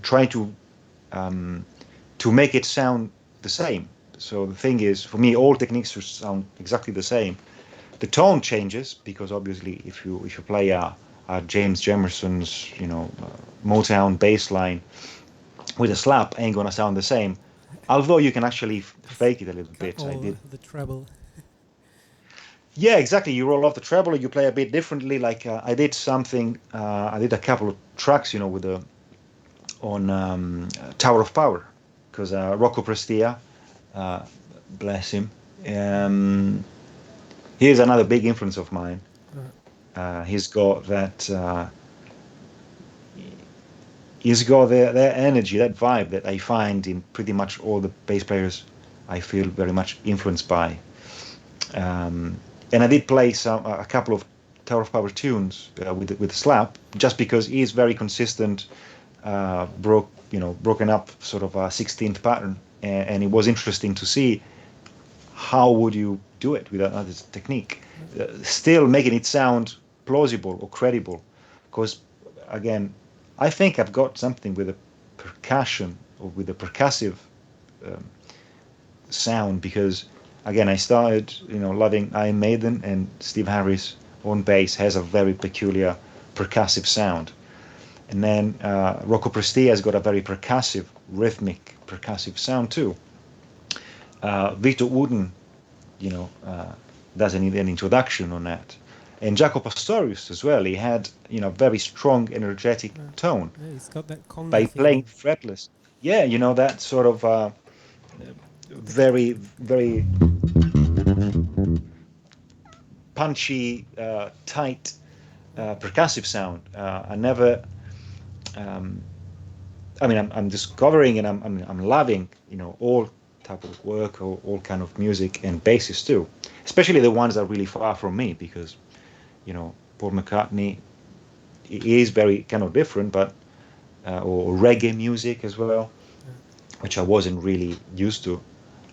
try to make it sound the same. So the thing is, for me, all techniques should sound exactly the same. The tone changes because obviously, if you play a James Jamerson's Motown bass line with a slap, ain't gonna sound the same. Although you can actually Just fake it a little cut bit. I all did. the treble. Yeah, exactly. You roll off the treble, you play a bit differently. Like I did something. I did a couple of tracks, with the on Tower of Power, because Rocco Prestia, uh, bless him. Um, he's another big influence of mine. Uh, He's got that. He's got that energy, that vibe that I find in pretty much all the bass players. I feel very much influenced by. Um, and I did play a couple of Tower of Power tunes with Slap, just because he's very consistent. Broken up sort of a 16th pattern, and it was interesting to see how would you do it with another technique, still making it sound plausible or credible. Because again, I think I've got something with the percussion or with the percussive um, sound, because again, I started loving Iron Maiden, and Steve Harris on bass has a very peculiar percussive sound. And then Rocco Prestia has got a very percussive, rhythmic, percussive sound too. Vito Wooden, doesn't need an introduction on that. And Jaco Pastorius as well. He had, very strong, energetic tone yeah, he's got that conga by playing feeling. fretless. Yeah, that sort of very, very punchy, tight, percussive sound. I never. Um, I mean, I'm discovering, and I'm loving, all type of work, or all kind of music and basses too, especially the ones that are really far from me, because Paul McCartney is very kind of different, but or reggae music as well, Yeah, which I wasn't really used to.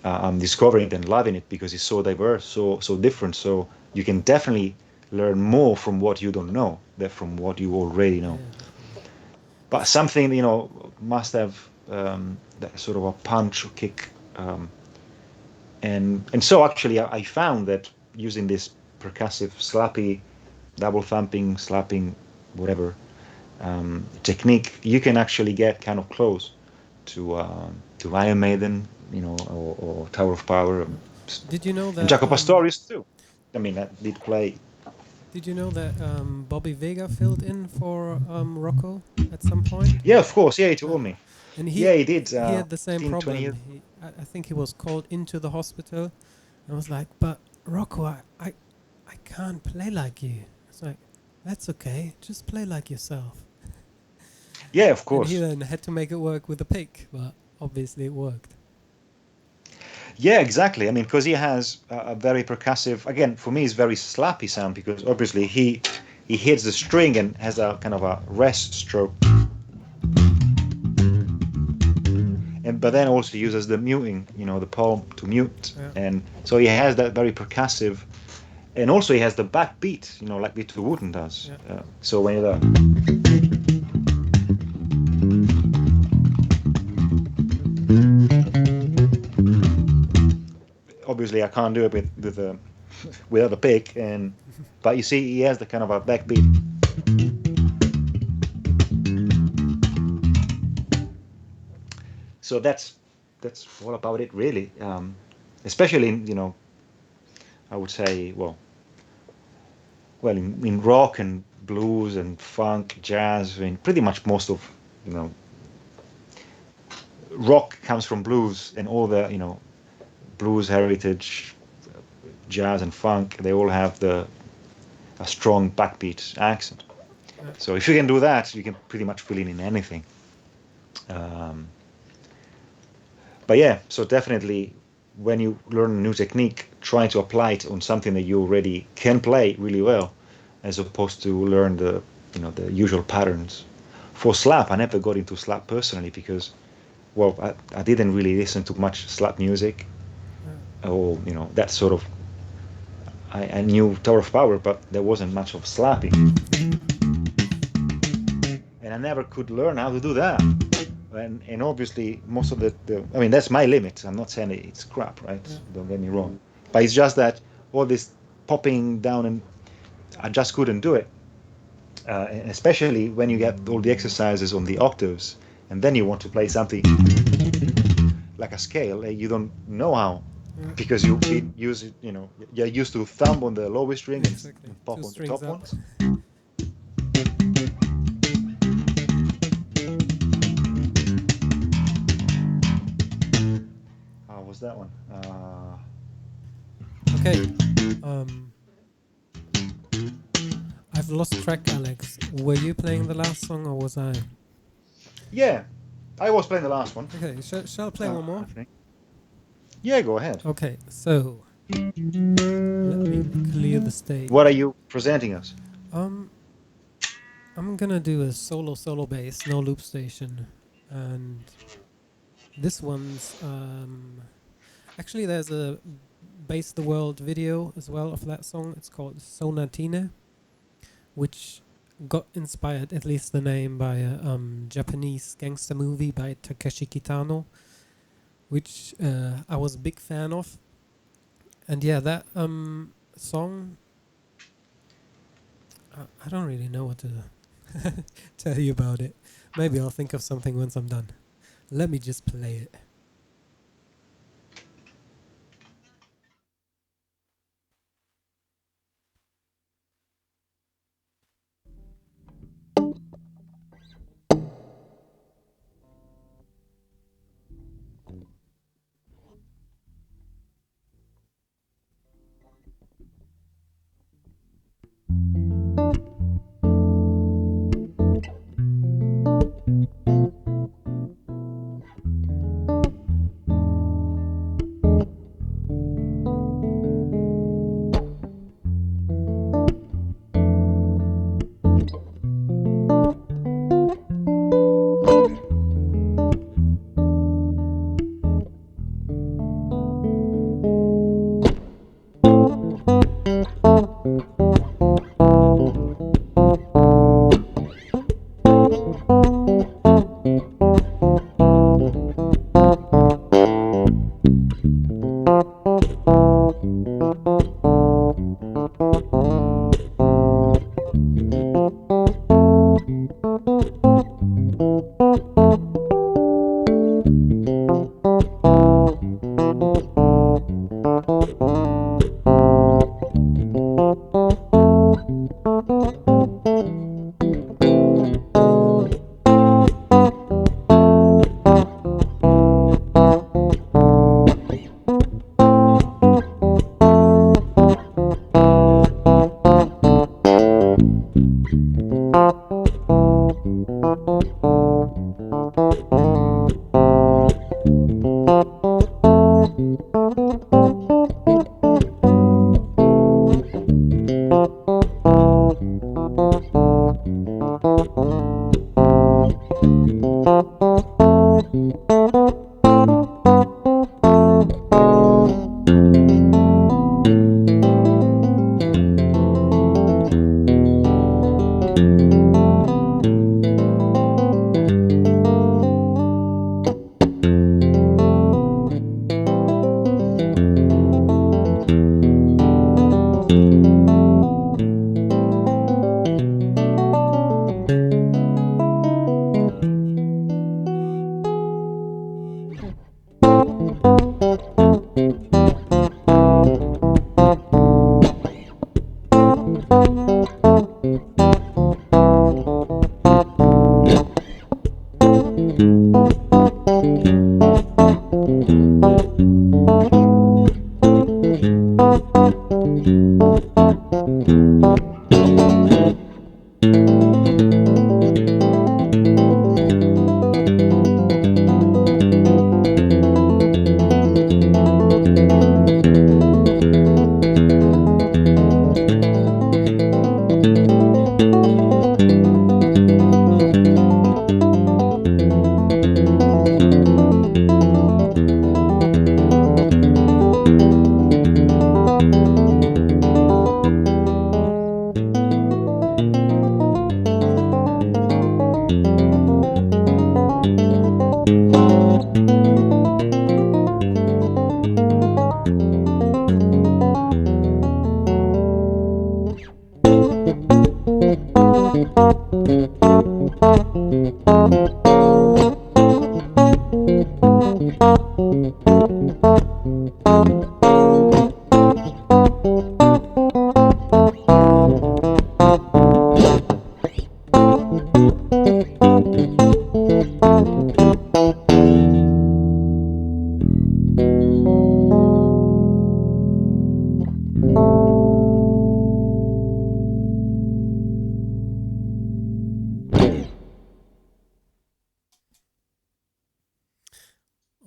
I'm discovering it and loving it because it's so diverse, so different. So you can definitely learn more from what you don't know than from what you already know. yeah, definitely. But something must have that sort of a punch or kick, And so actually I found that using this percussive slappy, double thumping, slapping, whatever technique, you can actually get kind of close to Iron Maiden, or Tower of Power, Did you know and that? Jaco Pastorius too. I mean, that did play. Did you know that Bobby Vega filled in for Rocco at some point? Yeah, of course. Yeah, he Uh, told me. and Yeah, he did. he had the same 15, 20 problem. years. I think he was called into the hospital. I was like, but Rocco, I can't play like you. It's like, that's okay. Just play like yourself. Yeah, of And he course. then had to make it work with a pick, but obviously it worked. Yeah, exactly. I mean, because he has a very percussive. Again, for me, it's very slappy sound because obviously he hits the string and has a kind of a rest stroke, and but then also uses the muting, the palm to mute, Yeah. and so he has that very percussive, and also he has the backbeat, like Little Wooten does. Yeah. So when you're obviously I can't do it without a pick, but you see he has the kind of a backbeat. So that's all about it really. Especially in, I would say, well, in rock and blues and funk, jazz. I mean, pretty much most of, you know rock comes from blues, and all the, blues heritage, jazz and funk. They all have the a strong backbeat accent. Yeah. So if you can do that, you can pretty much fill in anything. Um, but yeah, so definitely when you learn a new technique, try to apply it on something that you already can play really well, as opposed to learn the usual patterns. For slap, I never got into slap personally because, well, I didn't really listen to much slap music, Yeah. or that sort of. I knew Tower of Power, but there wasn't much of slapping, and I never could learn how to do that. And obviously most of the I mean, that's my limit. I'm not saying it's crap, right? Yeah. Don't get me wrong, but it's just that all this popping down, and I just couldn't do it, and especially when you get all the exercises on the octaves, and then you want to play something like a scale, you don't know how, Yeah. because you've been using, you're used to thumb on the lowest string and, Exactly. and pop Two on the strings top up. ones. How was that one? Okay. Um, I've lost track, Alex. Were you playing the last song or was I? Yeah, I was playing the last one. Okay. Shall I play one I more? think. Yeah, go ahead. Okay. So let me clear the What are stage. you presenting us? Um, I'm gonna do a solo bass, no loop station, and this one's actually there's a Bass the World video as well of that song. It's called Sonatine, which got inspired, at least the name, by a Japanese gangster movie by Takeshi Kitano, which I was a big fan of. And yeah, that song, I don't really know what to tell you about it. Maybe I'll think of something once I'm done. Let me just play it.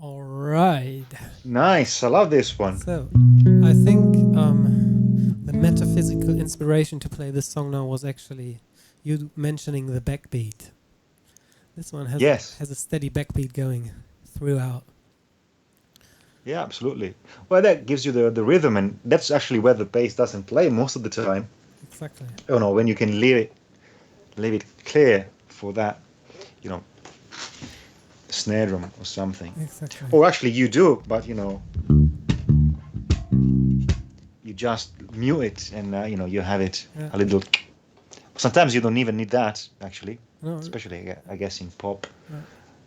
All right. Nice. I love this one. So, I think the metaphysical inspiration to play this song now was actually you mentioning the backbeat. This one Yes. has a steady backbeat going throughout. Yeah, absolutely. Well, that gives you the rhythm, and that's actually where the bass doesn't play most of the time. Exactly. Oh no, when you can leave it clear for that, you know, snare drum or something. Exactly. Or actually, you do, but you just mute it, and you have it Yeah. a little. Sometimes you don't even need that actually, No. especially I guess in pop, Yeah.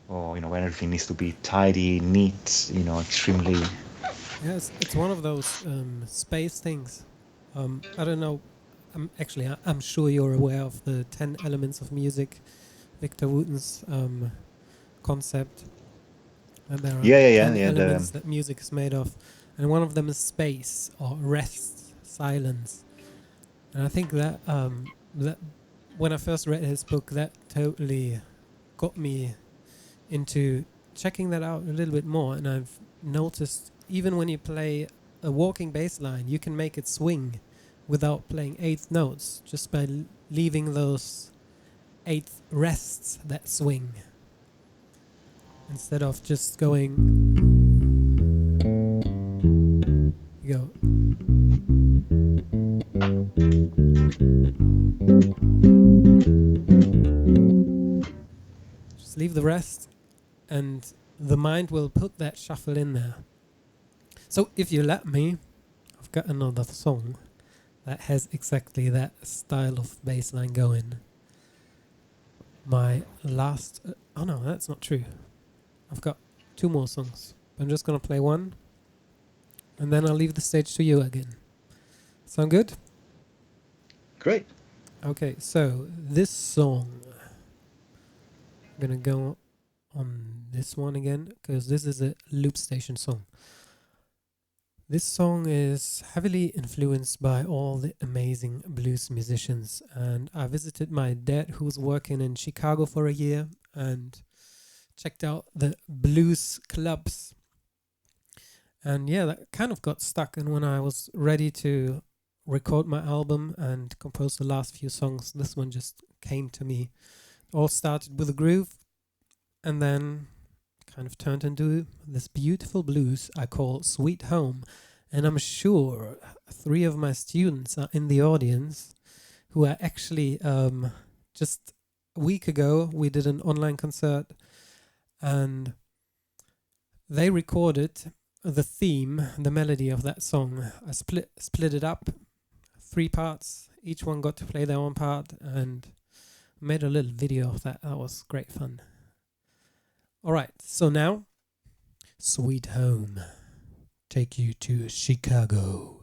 or when everything needs to be tidy, neat, extremely. Yeah. It's one of those space things. I don't know. I'm sure you're aware of the 10 elements of music, Victor Wooten's concept. And there are Yeah, yeah, yeah, 10 yeah. elements that music is made of, and one of them is space or rest, silence. And I think that when I first read his book, that totally got me into checking that out a little bit more. And I've noticed even when you play a walking bass line, you can make it swing without playing eighth notes, just by leaving those eighth rests that swing instead of just going. You go. Just leave the rest, and the mind will put that shuffle in there. So if you let me, I've got another song that has exactly that style of bass line going. My last... oh no, that's not true. I've got two more songs. I'm just going to play one, and then I'll leave the stage to you again. Sound good? Great. Okay, so this song... I'm going to go on this one again, because this is a loop station song. This song is heavily influenced by all the amazing blues musicians, and I visited my dad who's working in Chicago for a year and checked out the blues clubs. And yeah, that kind of got stuck, and when I was ready to record my album and compose the last few songs, this one just came to me. It all started with a groove and then kind of turned into this beautiful blues I call Sweet Home. And I'm sure 3 of my students are in the audience who are actually just a week ago we did an online concert and they recorded the theme, the melody of that song. I split it up 3 parts. Each one got to play their own part and made a little video of that. That was great fun. Alright, so now, Sweet Home, take you to Chicago.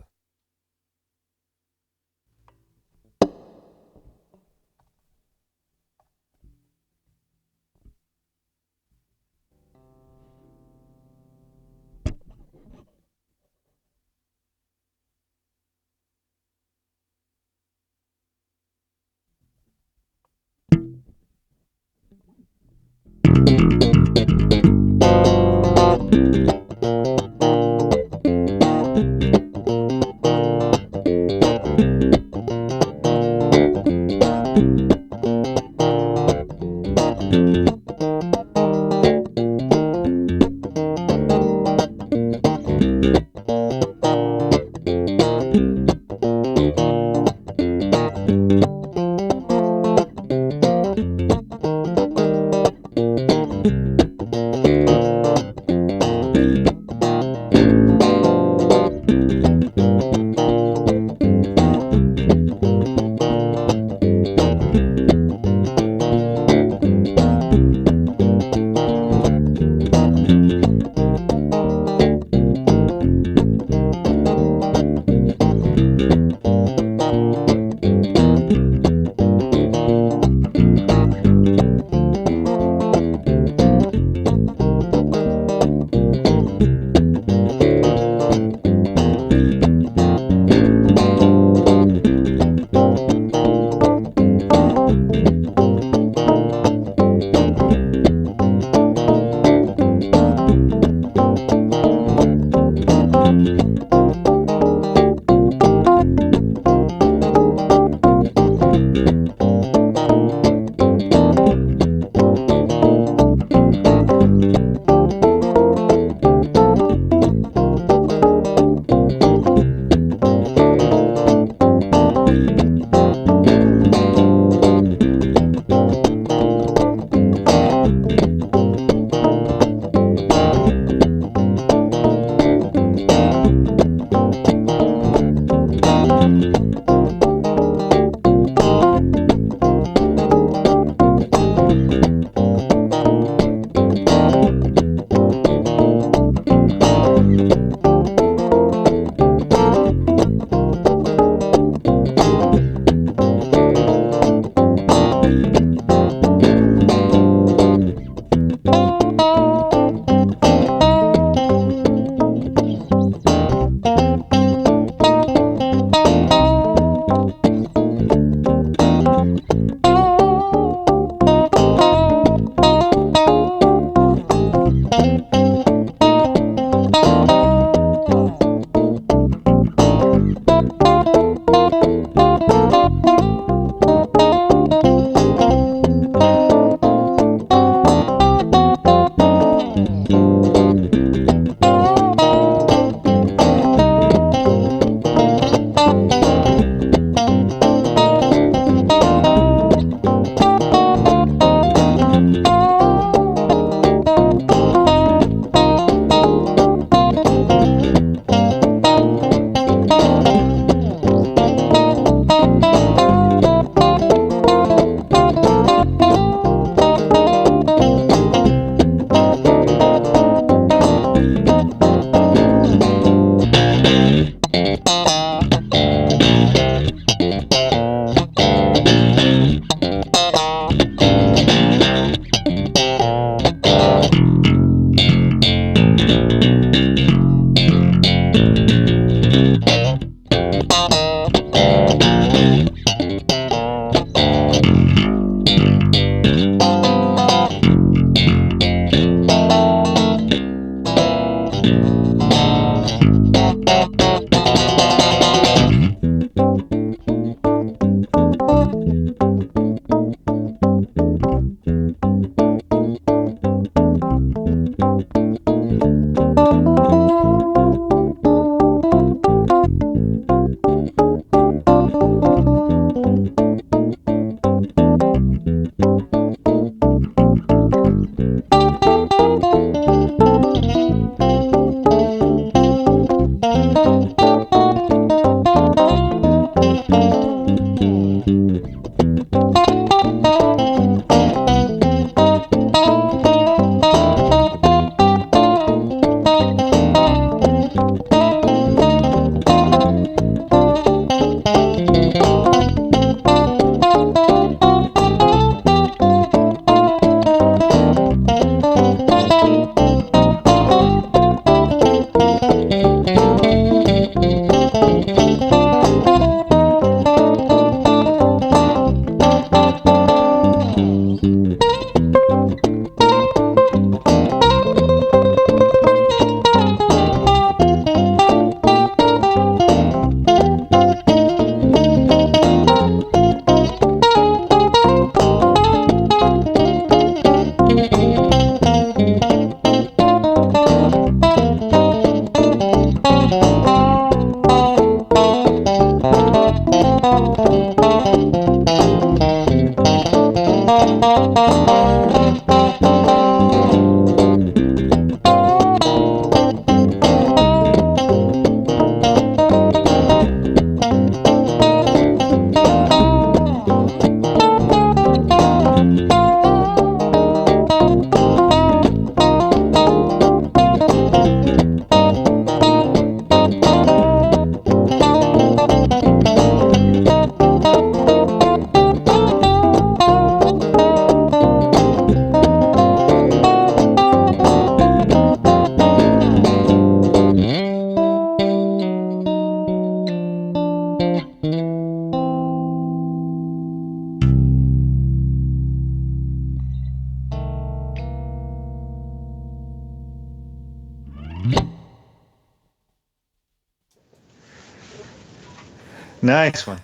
Nice one.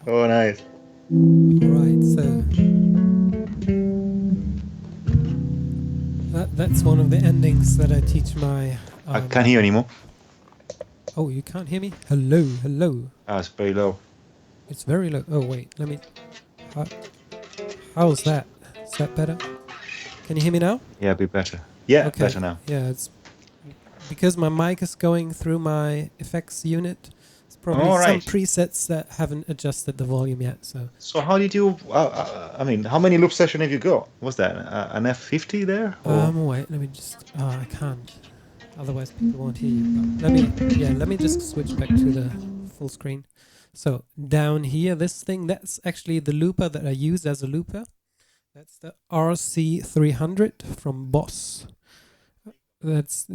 Oh, nice. Right, so that's one of the endings that I teach my. I can't hear anymore. Oh, you can't hear me? Hello, hello. It's very low. It's very low. Oh wait, let me. How's that? Is that better? Can you hear me now? Yeah, a bit better. Yeah, Okay. better now. Yeah, it's because my mic is going through my effects unit. It's probably All some right. presets that haven't adjusted the volume yet. So how did you? I mean, how many loop sessions have you got? Was that an F50 there? Or? wait, let me just. I can't. Otherwise, people won't hear you. But let me just switch back to the full screen. So down here, this thing, that's actually the looper that I use as a looper. That's the RC300 from Boss. That's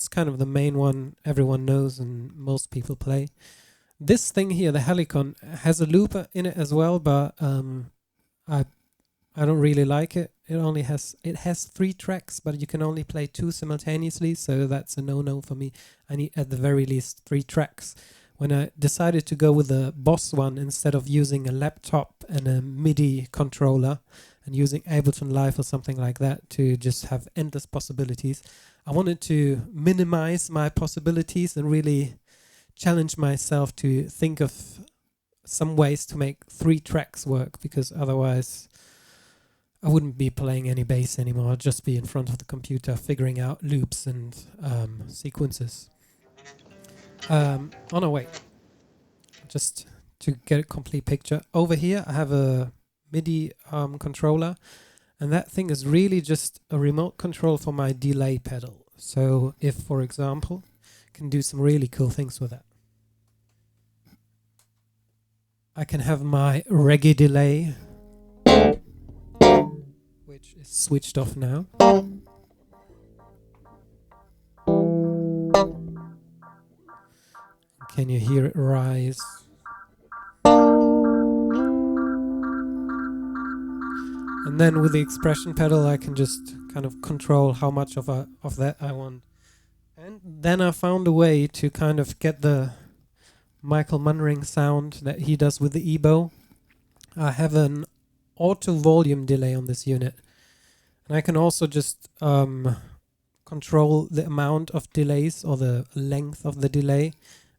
kind of the main one everyone knows and most people play. This thing here, the Helicon, has a looper in it as well, but I don't really like it. It has 3 tracks, but you can only play 2 simultaneously, so that's a no-no for me. I need at the very least 3 tracks. When I decided to go with the Boss one instead of using a laptop and a MIDI controller and using Ableton Live or something like that to just have endless possibilities, I wanted to minimize my possibilities and really challenge myself to think of some ways to make 3 tracks work, because otherwise I wouldn't be playing any bass anymore. I'd just be in front of the computer figuring out loops and sequences. Oh no, wait. Just to get a complete picture. Over here I have a MIDI controller, and that thing is really just a remote control for my delay pedal. So if, for example, I can do some really cool things with that. I can have my reggae delay, which is switched off now. Can you hear it rise? And then with the expression pedal, I can just kind of control how much of that I want. And then I found a way to kind of get the Michael Munring sound that he does with the EBow. I have an auto volume delay on this unit, and I can also just control the amount of delays or the length of the delay.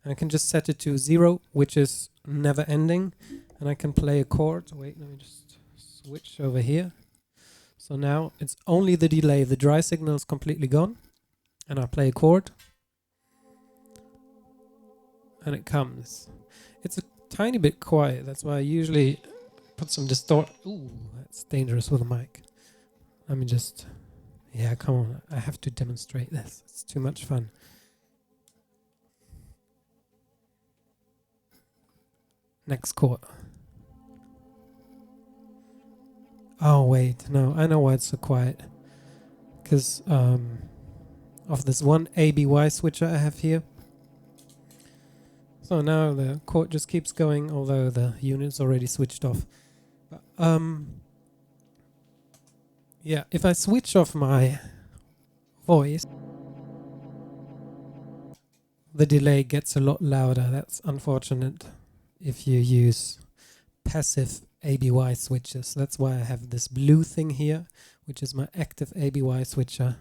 And I can just set it to 0, which is never ending, and I can play a chord. Wait, let me just switch over here. So now it's only the delay. The dry signal is completely gone, and I play a chord, and it comes. It's a tiny bit quiet. That's why I usually put some distort. Ooh, that's dangerous with a mic. Let me just. Yeah, come on. I have to demonstrate this. It's too much fun. Next chord. Oh, wait. No, I know why it's so quiet. Because of this one ABY switcher I have here. So now the chord just keeps going, although the unit's already switched off. Yeah, if I switch off my voice, the delay gets a lot louder. That's unfortunate if you use passive ABY switches. That's why I have this blue thing here, which is my active ABY switcher,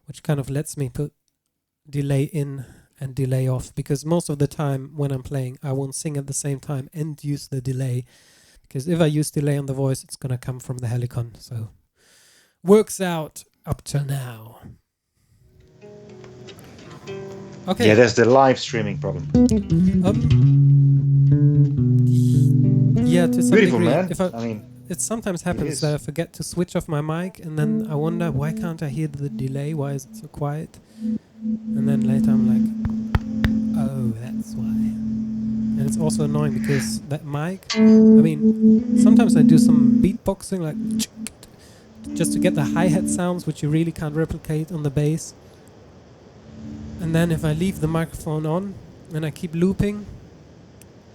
which kind of lets me put delay in and delay off, because most of the time when I'm playing I won't sing at the same time and use the delay, Because if I use delay on the voice, it's going to come from the Helicon. So works out up to now. Okay. Yeah, there's the live streaming problem. Yeah, to some Beautiful, degree. man. If I mean, it sometimes happens is. that I forget to switch off my mic, and then I wonder, why can't I hear the delay? Why is it so quiet? And then later I'm like, oh, that's why. And it's also annoying because that mic, I mean, sometimes I do some beatboxing, like just to get the hi-hat sounds, which you really can't replicate on the bass. And then if I leave the microphone on and I keep looping,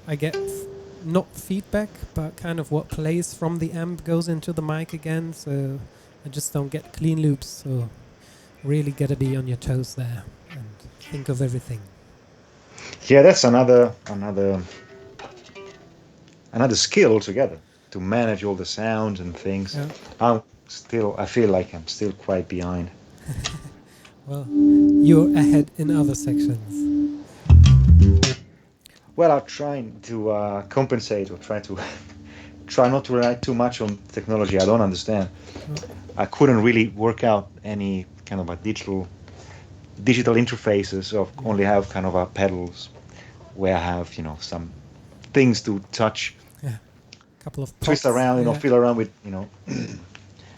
I get not feedback, but kind of what plays from the amp goes into the mic again. So I just don't get clean loops. So really gotta be on your toes there and think of everything. Yeah, that's another skill altogether, to manage all the sounds and things. Yeah. I feel like I'm still quite behind. Well, you're ahead in other sections. Well, I'm trying to compensate, or try not to rely too much on technology I don't understand. I couldn't really work out any kind of a digital interfaces, or only have kind of a pedals where I have, some things to touch, Couple of pots, twist around, feel around with,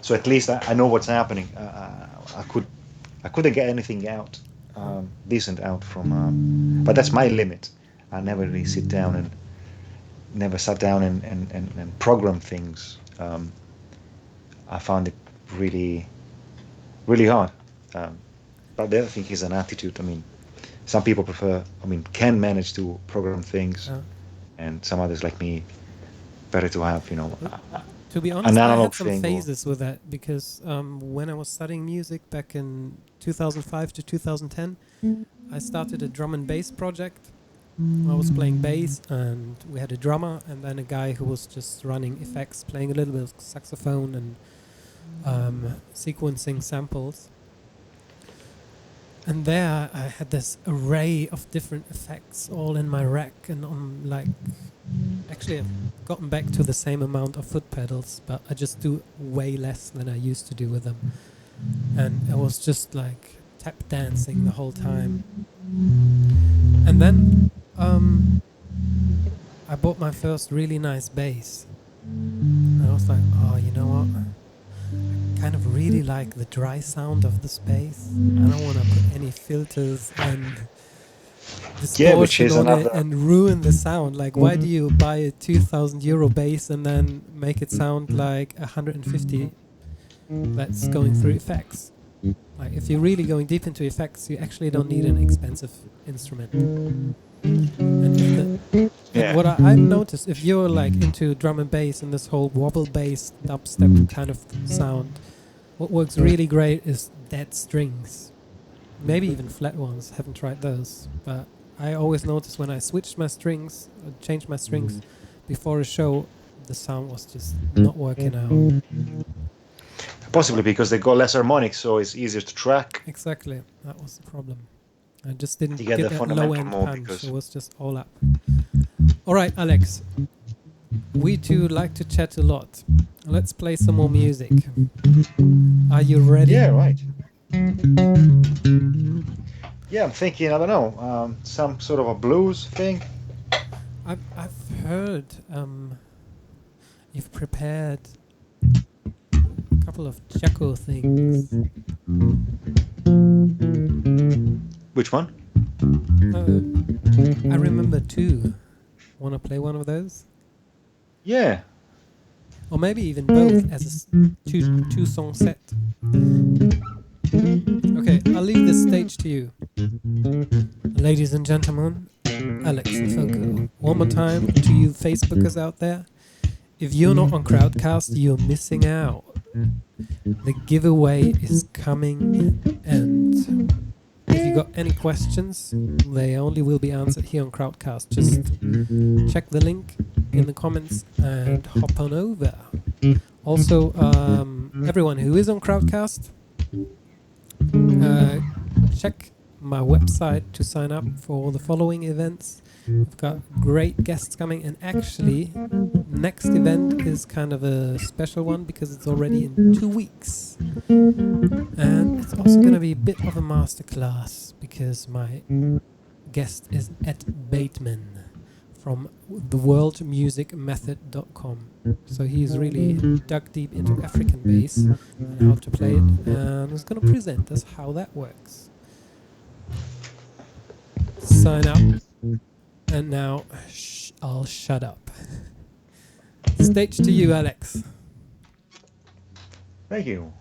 so at least I know what's happening. I couldn't get anything out, decent out from, but that's my limit. I never really never sat down and program things. I found it really, really hard. But the other thing is an attitude. I mean, some people can manage to program things, and some others like me, better to have, to be honest, an I analog had some thing. phases with that because when I was studying music back in 2005 to 2010, I started a drum and bass project. I was playing bass, and we had a drummer, and then a guy who was just running effects, playing a little bit of saxophone and sequencing samples. And there I had this array of different effects all in my rack, and actually I've gotten back to the same amount of foot pedals, but I just do way less than I used to do with them. And it was just like tap dancing the whole time. And then I bought my first really nice bass. And I was like, oh, you know what? I kind of really like the dry sound of this bass. I don't want to put any filters and distortion on it and ruin the sound. Like, why do you buy a €2,000 bass and then make it sound like 150 that's going through effects? Like, if you're really going deep into effects, you actually don't need an expensive instrument. And what I've noticed, if you're like into drum and bass and this whole wobble bass dubstep kind of sound, what works really great is dead strings. Maybe even flat ones. Haven't tried those, but I always notice when I switched my strings, changed my strings before a show, the sound was just not working out. Possibly because they got less harmonics, so it's easier to track. Exactly, that was the problem. I just didn't get that low end punch. It was just all up. All right, Alex. We two like to chat a lot. Let's play some more music. Are you ready? Yeah, right. Yeah, I'm thinking, I don't know, some sort of a blues thing. I've heard you've prepared a couple of Chaco things. Which one? I remember two. Want to play one of those? Yeah. Or maybe even both as a two song set. Okay, I'll leave this stage to you. Ladies and gentlemen, Alex Lofoco. One more time to you Facebookers out there. If you're not on Crowdcast, you're missing out. The giveaway is coming, and if you got any questions, they only will be answered here on Crowdcast. Just check the link in the comments and hop on over. Also, everyone who is on Crowdcast, check my website to sign up for the following events. We've got great guests coming, and actually, next event is kind of a special one because it's already in 2 weeks. And it's also going to be a bit of a masterclass because my guest is Ed Bateman from theworldmusicmethod.com. So he's really dug deep into African bass and how to play it, and is going to present us how that works. Sign up, and now I'll shut up. Stage to you, Alex. Thank you.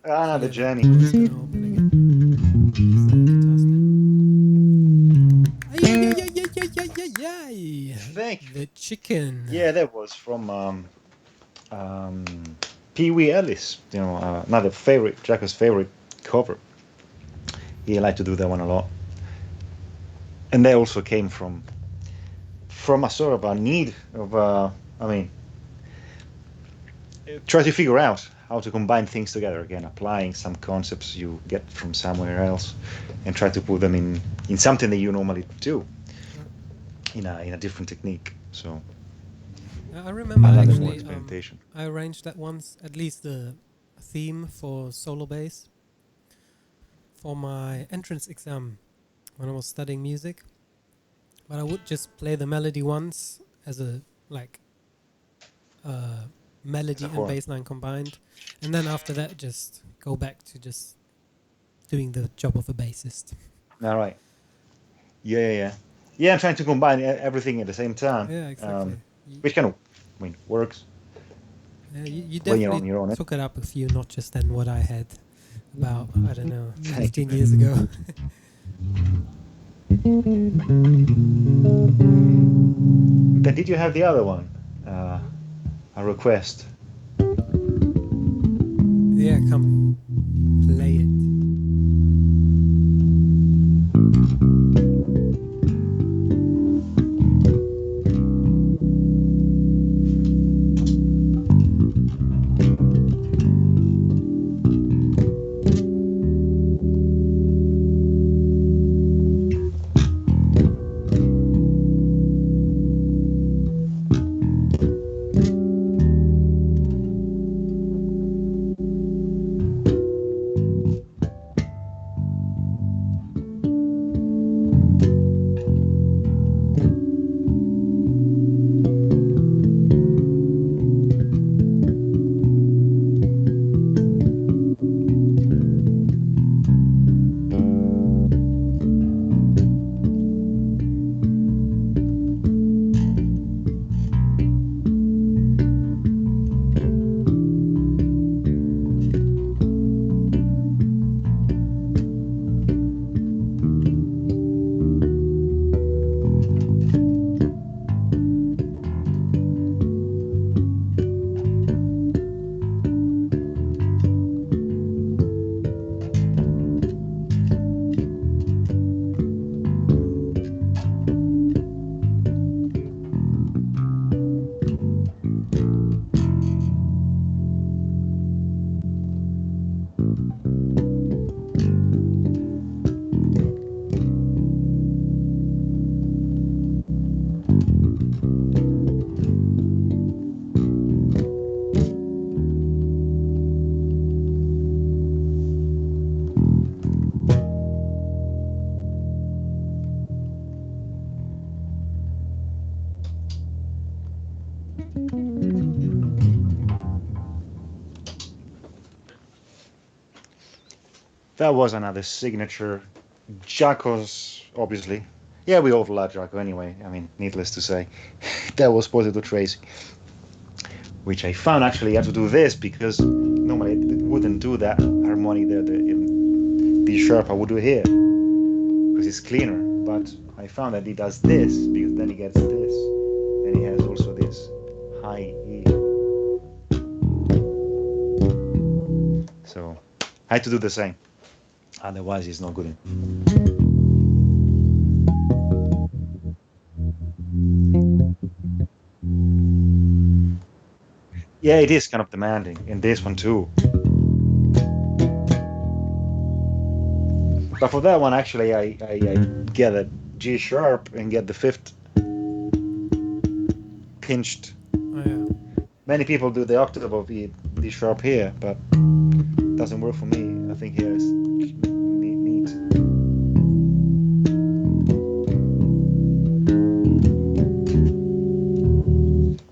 Ah, the Clear that. journey. Oh, it's gonna open again. Use the guitar stand. Ay, ay, ay, ay, ay, ay, ay, ay. I think. The chicken. Yeah, that was from um, Pee Wee Ellis. You know, another favorite, Jacko's favorite cover. He liked to do that one a lot, and they also came from a sort of a need of, I mean, try to figure out how to combine things together again, applying some concepts you get from somewhere else, and try to put them in something that you normally do in a different technique. So I remember I love that more actually. experimentation. I arranged that once, at least the theme for solo bass for my entrance exam when I was studying music. But I would just play the melody once as a like It's a melody and form. bass line combined, and then after that just go back to just doing the job of a bassist. All right. Yeah, yeah, yeah. Yeah, I'm trying to combine everything at the same time, Yeah, exactly. which kind of, I mean, works You when you're definitely on your own. took it up a few notches than what I had about, I don't know, Thank you. 15 years ago. Then did you have the other one? Uh, a request. Yeah, come, play it. That was another signature. Jacko's, obviously. Yeah, we all love Jacko anyway. I mean, needless to say. That was Potato Tracy, which I found actually I had to do this because normally it wouldn't do that harmonic there, the D sharp. I would do it here because it's cleaner. But I found that he does this because then he gets this, and he has also this high E. So I had to do the same. Otherwise, it's not good. Yeah, it is kind of demanding in this one too. But for that one, actually, I get a G sharp and get the fifth pinched. Oh yeah. Many people do the octave of D sharp here, but it doesn't work for me. I think here is neat.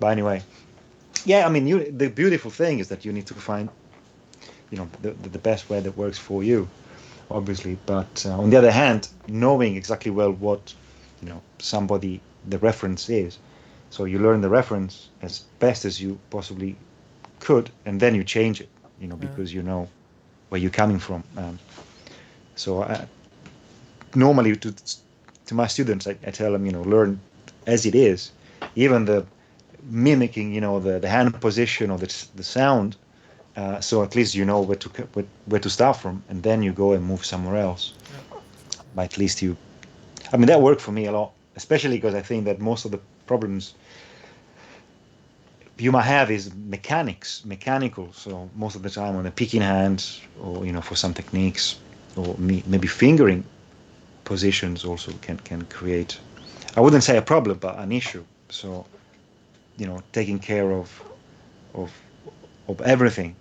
But anyway, yeah, I mean, the beautiful thing is that you need to find, the best way that works for you, obviously. But on the other hand, knowing exactly well what, somebody the reference is, so you learn the reference as best as you possibly could, and then you change it, Yeah. because you know where you're coming from. So normally to my students, I tell them, learn as it is, even the mimicking, the hand position or the sound. So at least you know where to start from, and then you go and move somewhere else. Yeah, exactly. But at least that worked for me a lot, especially because I think that most of the problems you might have is mechanical. So most of the time on the picking hand, or for some techniques, or maybe fingering positions also can create, I wouldn't say a problem, but an issue. So taking care of of everything,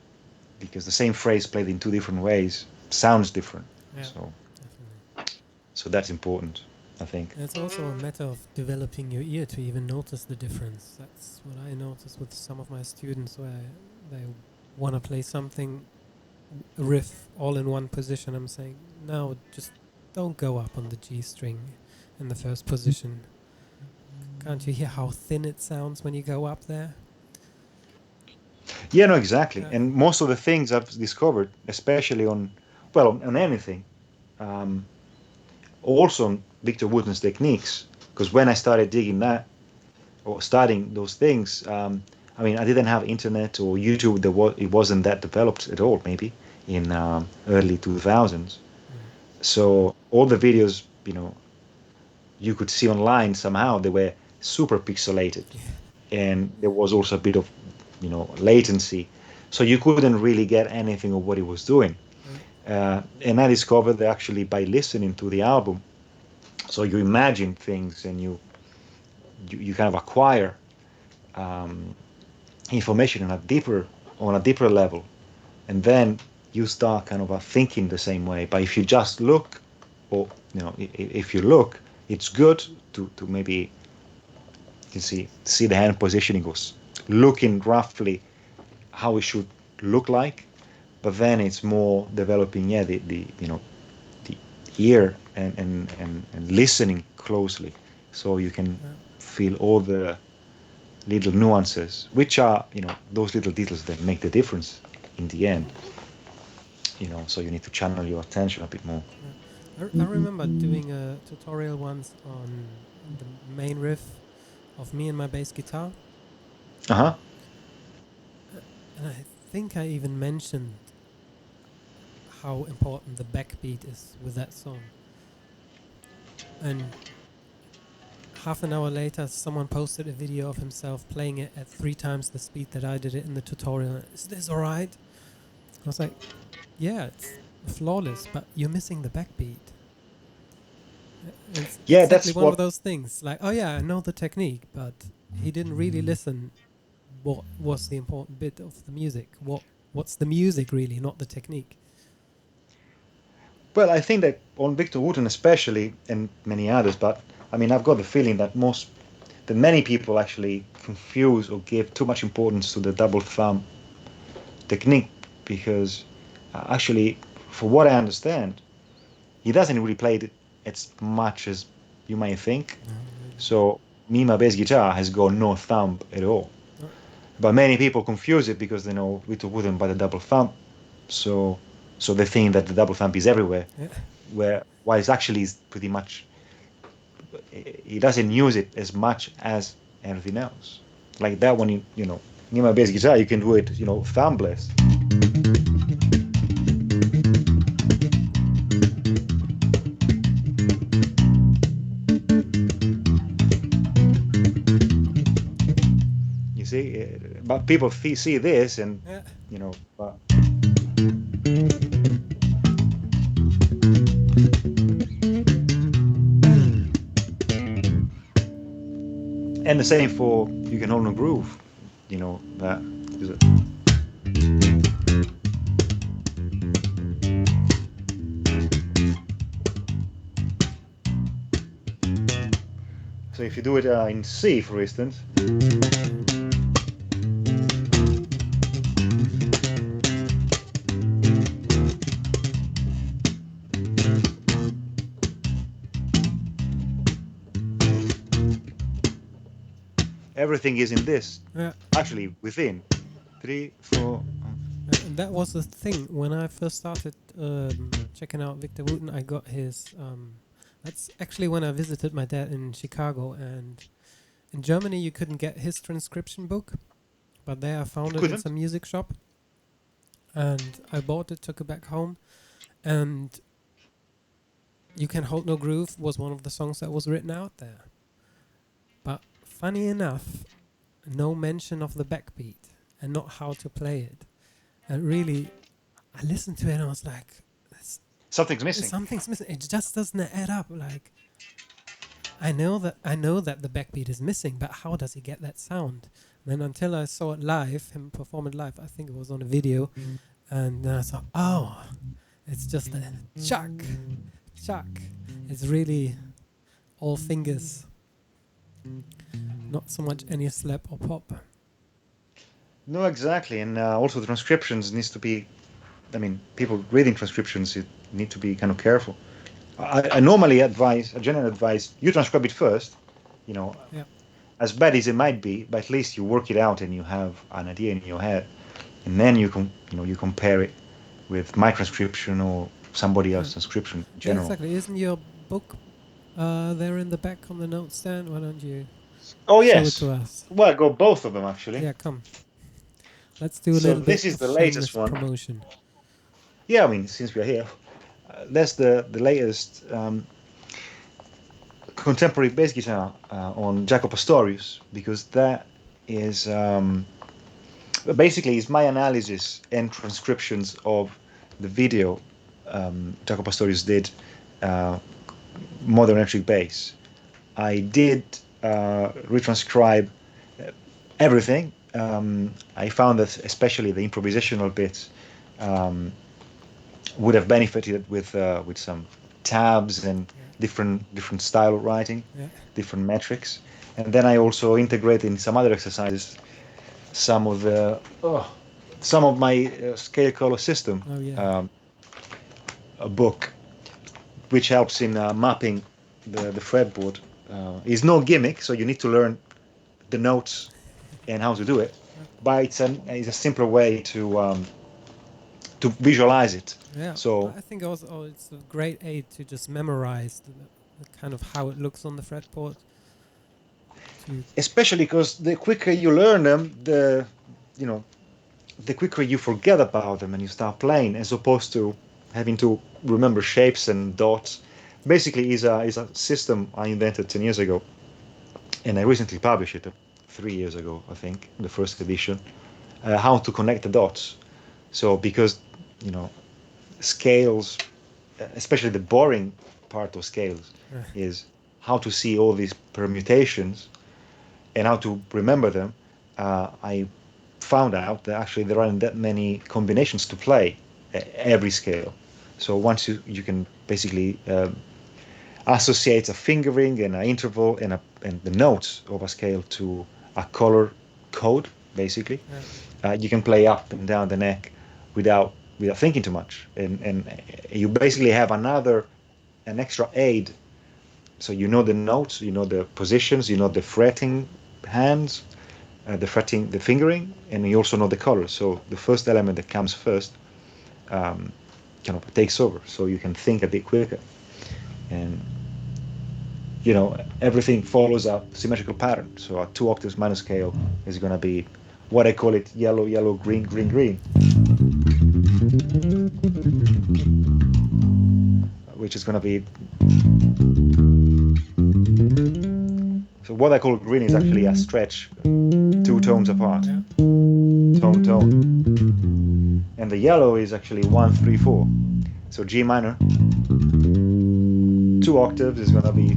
because the same phrase played in two different ways sounds different. Yeah, So definitely. that's important, I think. And it's also a matter of developing your ear to even notice the difference. That's what I notice with some of my students, where they want to play something, a riff all in one position. I'm saying, no, just don't go up on the G string in the first position. Can't you hear how thin it sounds when you go up there? Yeah, no, exactly. Yeah. And most of the things I've discovered, especially on anything, um, also on Victor Wooten's techniques, because when I started digging that or studying those things, I mean, I didn't have internet or YouTube. It wasn't that developed at all, maybe in early 2000s. Mm. So all the videos, you could see online somehow they were super pixelated, and there was also a bit of latency, so you couldn't really get anything of what he was doing. Yeah. And I discovered that actually by listening to the album, so you imagine things and you kind of acquire um, information on a deeper level, and then you start kind of thinking the same way. But if you just look, or if you look, it's good to maybe you see the hand positioning was looking roughly how it should look like, but then it's more developing, yeah, the ear and listening closely, so you can Yeah. feel all the little nuances, which are those little details that make the difference in the end. So you need to channel your attention a bit more. Yeah. I remember doing a tutorial once on the main riff of me and my bass guitar. Uh-huh. And I think I even mentioned how important the backbeat is with that song. And half an hour later, someone posted a video of himself playing it at 3 times the speed that I did it in the tutorial. Is this alright? I was like, yeah, it's flawless, but you're missing the backbeat. It's Yeah, exactly that's one of what. those things. Like, oh yeah, I know the technique, but he didn't really listen. What was the important bit of the music? What's the music really, not the technique? Well, I think that on Victor Wooten especially, and many others, but I mean, I've got the feeling that many people actually confuse or give too much importance to the double thumb technique, because actually, for what I understand, he doesn't really play it as much as you may think. No, really. So me, my bass guitar has got no thumb at all. No. But many people confuse it because they know Victor Wooten by the double thumb. So they think that the double thumb is everywhere, Yeah. where while it's actually is pretty much, he doesn't use it as much as anything else. Like that one, in my bass guitar, you can do it, thumbless. You see, but people see this, and Yeah. but and the same for you can hold a groove, that. So if you do it in C, for instance, everything is in this. Yeah. Actually, within 3, 4. that was the thing when I first started checking out Victor Wooten. I got his. That's actually when I visited my dad in Chicago, and in Germany you couldn't get his transcription book, but there I You found it in couldn't? some music shop, and I bought it, took it back home, and "You Can Hold No Groove" was one of the songs that was written out there. But funny enough, no mention of the backbeat and not how to play it. And really, I listened to it and I was like, "This- Something's missing. something's missing. It just doesn't add up." Like, I know that the backbeat is missing, but how does he get that sound? And then until I saw it live, him perform it live, I think it was on a video, and then I thought, oh, it's just a chuck, chuck. It's really all fingers, not so much any slap or pop. No, exactly. And also the transcriptions needs to be, I mean, people reading transcriptions you need to be kind of careful. I normally advise, a general advice, you transcribe it first, you know, Yeah. as bad as it might be, but at least you work it out and you have an idea in your head, and then you compare it with my transcription or somebody else's transcription in Yeah, general. exactly. Isn't your book there in the back on the notstand? Why don't you Oh show it yes, to us? well I got both of them actually. Yeah, come. Let's do a So little bit this is of the latest shameless one. promotion. Yeah, I mean since we're here, that's the latest contemporary bass guitar on Jaco Pastorius, because that is basically is my analysis and transcriptions of the video Jaco Pastorius did, uh, Modern Electric Bass. I did retranscribe everything. I found that especially the improvisational bits um, would have benefited with some tabs and Yeah, different style of writing, yeah. different metrics, and then I also integrate in some other exercises some of the some of my scale color system Oh yeah. um, a book which helps in mapping the fretboard. It's no gimmick, so you need to learn the notes and how to do it, Uh, but it's a simpler way to visualize it. yeah, So I think also it's a great aid to just memorize the kind of how it looks on the fretboard. To especially because the quicker you learn them, you know the quicker you forget about them and you start playing, as opposed to having to remember shapes and dots. Basically, is a system I invented 10 years ago, and I recently published it 3 years ago, I think, the first edition. How to connect the dots. So because you know scales, especially the boring part of scales, is how to see all these permutations and how to remember them. I found out that actually there aren't that many combinations to play every scale. So once you can basically associate a fingering and an interval and the notes of a scale to a color code, basically, yeah, you can play up and down the neck without thinking too much, and you basically have an extra aid. So you know the notes, you know the positions, you know the fretting hands, the fretting, the fingering, and you also know the colors. So the first element that comes first um, kind of takes over, so you can think a bit quicker, and everything follows a symmetrical pattern. So a 2 octaves minor scale is going to be what I call it: yellow, yellow, green, green, green, which is going to be. So what I call green is actually a stretch, 2 tones apart, yeah. tone, tone, and the yellow is actually 1, 3, 4. So G minor, 2 octaves is going to be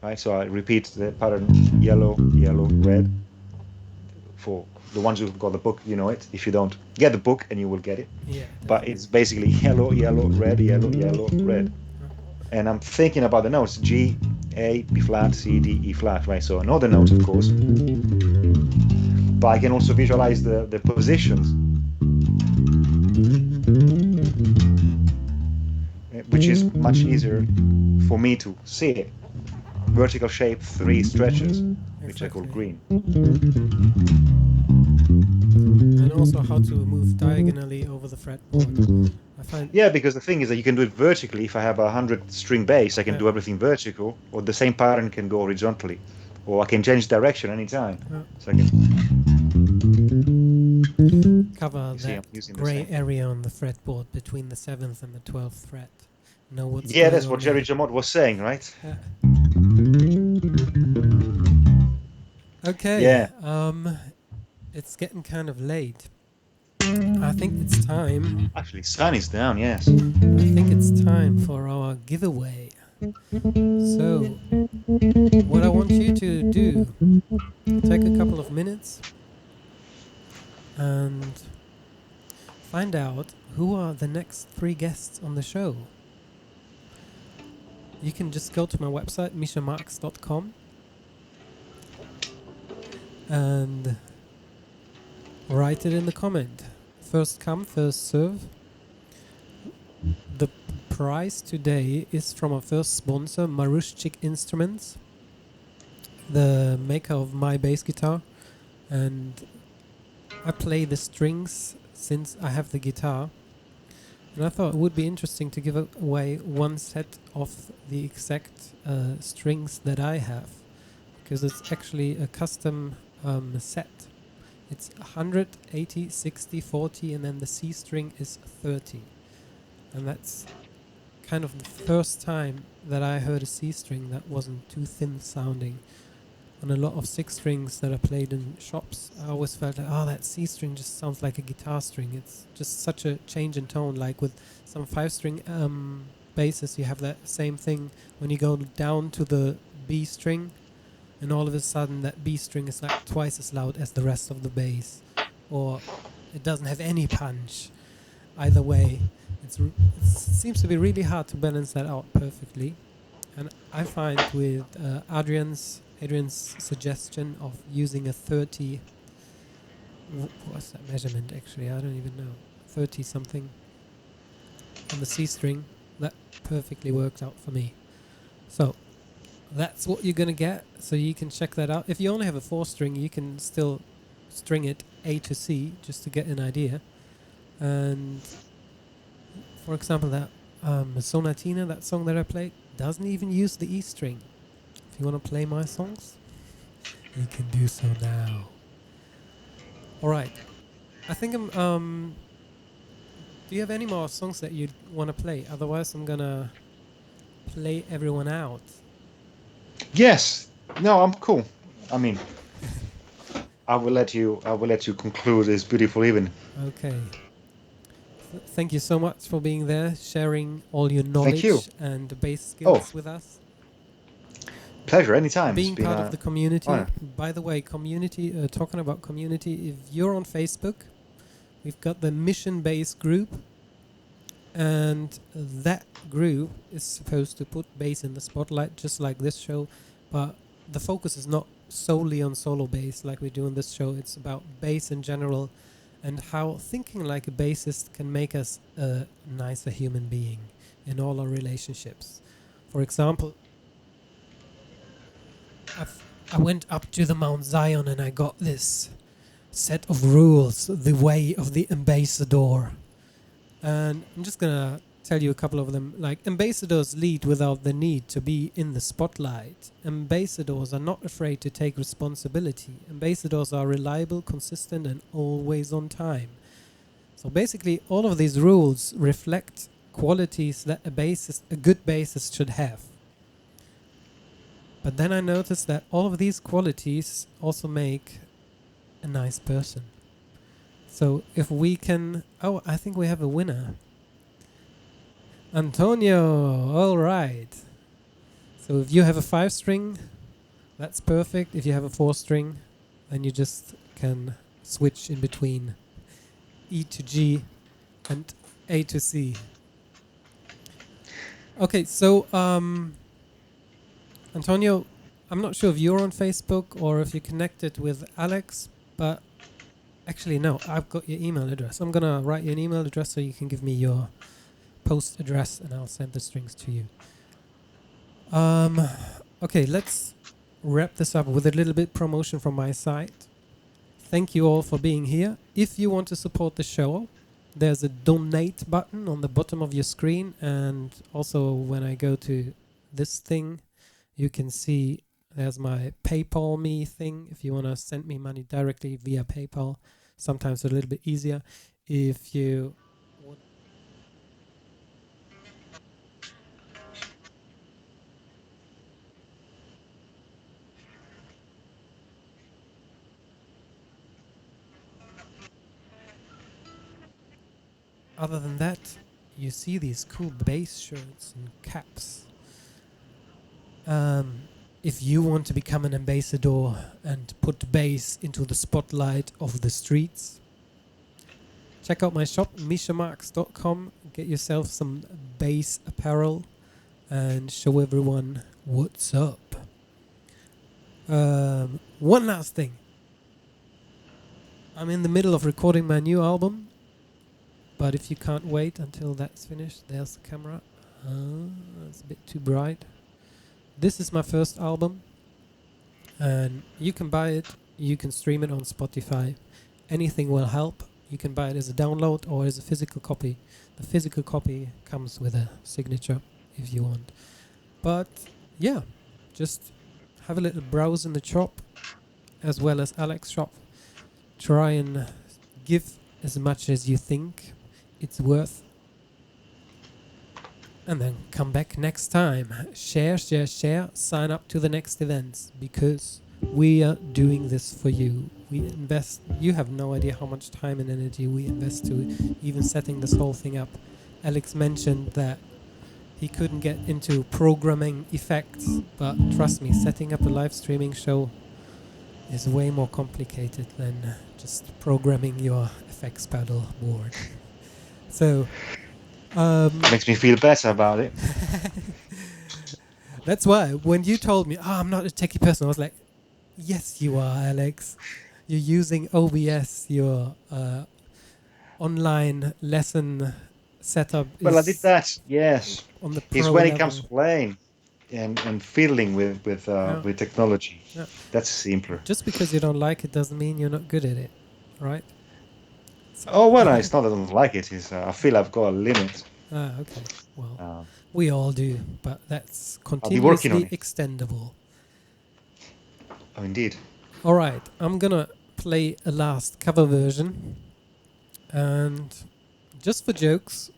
right. So I repeat the pattern: yellow, yellow, red. For the ones who've got the book, you know it. If you don't, get the book and you will get it. Yeah, But it's definitely. basically yellow, yellow, red, yellow, yellow, red. Uh, And I'm thinking about the notes: G, A, B flat, C, D, E flat, right? So I know the notes, of course, but I can also visualize the positions, which is much easier for me to see it. Vertical shape, 3 stretches, which I call exactly. green. also how to move diagonally over the fretboard. I find Yeah, because the thing is that you can do it vertically. If I have a 100 string bass, I can Yeah. do everything vertical, or the same pattern can go horizontally, or I can change direction anytime. So I can, cover you see, that I'm using the gray same. area on the fretboard between the 7th and the 12th fret. Know what's Yeah, going that's on what Jerry there. Jamot was saying, right? Yeah. Okay, Yeah. it's getting kind of late. I think it's time. Actually, sun is down. Yes. I think it's time for our giveaway. So, what I want you to do, take a couple of minutes and find out who are the next 3 guests on the show. You can just go to my website, mishamarks.com, and write it in the comment. First come, first serve. The prize today is from our first sponsor, Marushchik Instruments, the maker of my bass guitar, and I play the strings since I have the guitar. And I thought it would be interesting to give away one set of the exact strings that I have, because it's actually a custom set. It's 180, 60, 40, and then the C string is 30. And that's kind of the first time that I heard a C string that wasn't too thin sounding. On a lot of 6 strings that I played in shops, I always felt like, oh, that C string just sounds like a guitar string. It's just such a change in tone. Like with some 5-string basses, you have that same thing when you go down to the B string, and all of a sudden that B string is like twice as loud as the rest of the bass, or it doesn't have any punch. Either way, it seems to be really hard to balance that out perfectly. And I find with Adrian's suggestion of using a 30, what's that measurement actually? I don't even know. 30 something on the C string, that perfectly worked out for me. So that's what you're gonna get. So you can check that out. If you only have a 4-string, you can still string it A to C just to get an idea. And for example, that Sonatina, that song that I played, doesn't even use the E string. If you want to play my songs, you can do so now. Alright. I think do you have any more songs that you want to play? Otherwise, I'm gonna play everyone out. Yes. No, I'm cool. I mean, I will let you. I will let you conclude this beautiful evening. Okay. Thank you so much for being there, sharing all your Thank you. knowledge and bass Oh, skills with us. pleasure. Anytime. It's Being been part of a the community. honor. By the way, community, talking about community, if you're on Facebook, we've got the Mission Bass group, and that group is supposed to put bass in the spotlight, just like this show, but the focus is not solely on solo bass like we do in this show. It's about bass in general, and how thinking like a bassist can make us a nicer human being in all our relationships. For example, I went up to the Mount Zion and I got this set of rules, the way of the ambassador. And I'm just gonna tell you a couple of them. Like, ambassadors lead without the need to be in the spotlight. Ambassadors are not afraid to take responsibility. Ambassadors are reliable, consistent, and always on time. So basically, all of these rules reflect qualities that a good bassist should have. But then I noticed that all of these qualities also make a nice person. So if we can... Oh, I think we have a winner. Antonio! Alright. So if you have a 5-string, that's perfect. If you have a 4-string, then you just can switch in between E to G and A to C. Okay, so Antonio, I'm not sure if you're on Facebook or if you're connected with Alex, but actually no, I've got your email address. I'm gonna write you an email address so you can give me your post address and I'll send the strings to you. Okay, let's wrap this up with a little bit promotion from my side. thank you all for being here. If you want to support the show, there's a donate button on the bottom of your screen, and also when I go to this thing, you can see there's my PayPal me thing. If you want to send me money directly via PayPal, sometimes a little bit easier. If you other than that, you see these cool bass shirts and caps. If you want to become an ambassador and put bass into the spotlight of the streets, check out my shop, MischaMarcks.com. Get yourself some bass apparel and show everyone what's up. One last thing. I'm in the middle of recording my new album, but if you can't wait until that's finished, there's the camera. It's a bit too bright. This is my first album, and you can buy it, you can stream it on Spotify. Anything will help. You can buy it as a download or as a physical copy. The physical copy comes with a signature if you want. But yeah, just have a little browse in the shop as well as Alex shop. Try and give as much as you think it's worth. And then come back next time. Share, share, share. Sign up to the next events because we are doing this for you. We invest. You have no idea how much time and energy we invest to even setting this whole thing up. Alex mentioned that he couldn't get into programming effects, but trust me, setting up a live streaming show is way more complicated than just programming your effects pedal board. So Makes me feel better about it. that's why when you told me, I'm not a techie person, I was like, yes, you are, Alex. You're using OBS, your online lesson setup Well, I did is that. Yes, on the it's pro when it level. comes to playing and fiddling with technology. Yeah. That's simpler. Just because you don't like it doesn't mean you're not good at it, right? So Oh well, it's not that I don't like it. It's I feel I've got a limit. okay. Well, Uh, we all do, but that's I'll be working on continuously it. extendable. Oh, indeed. All right, I'm gonna play a last cover version, and just for jokes,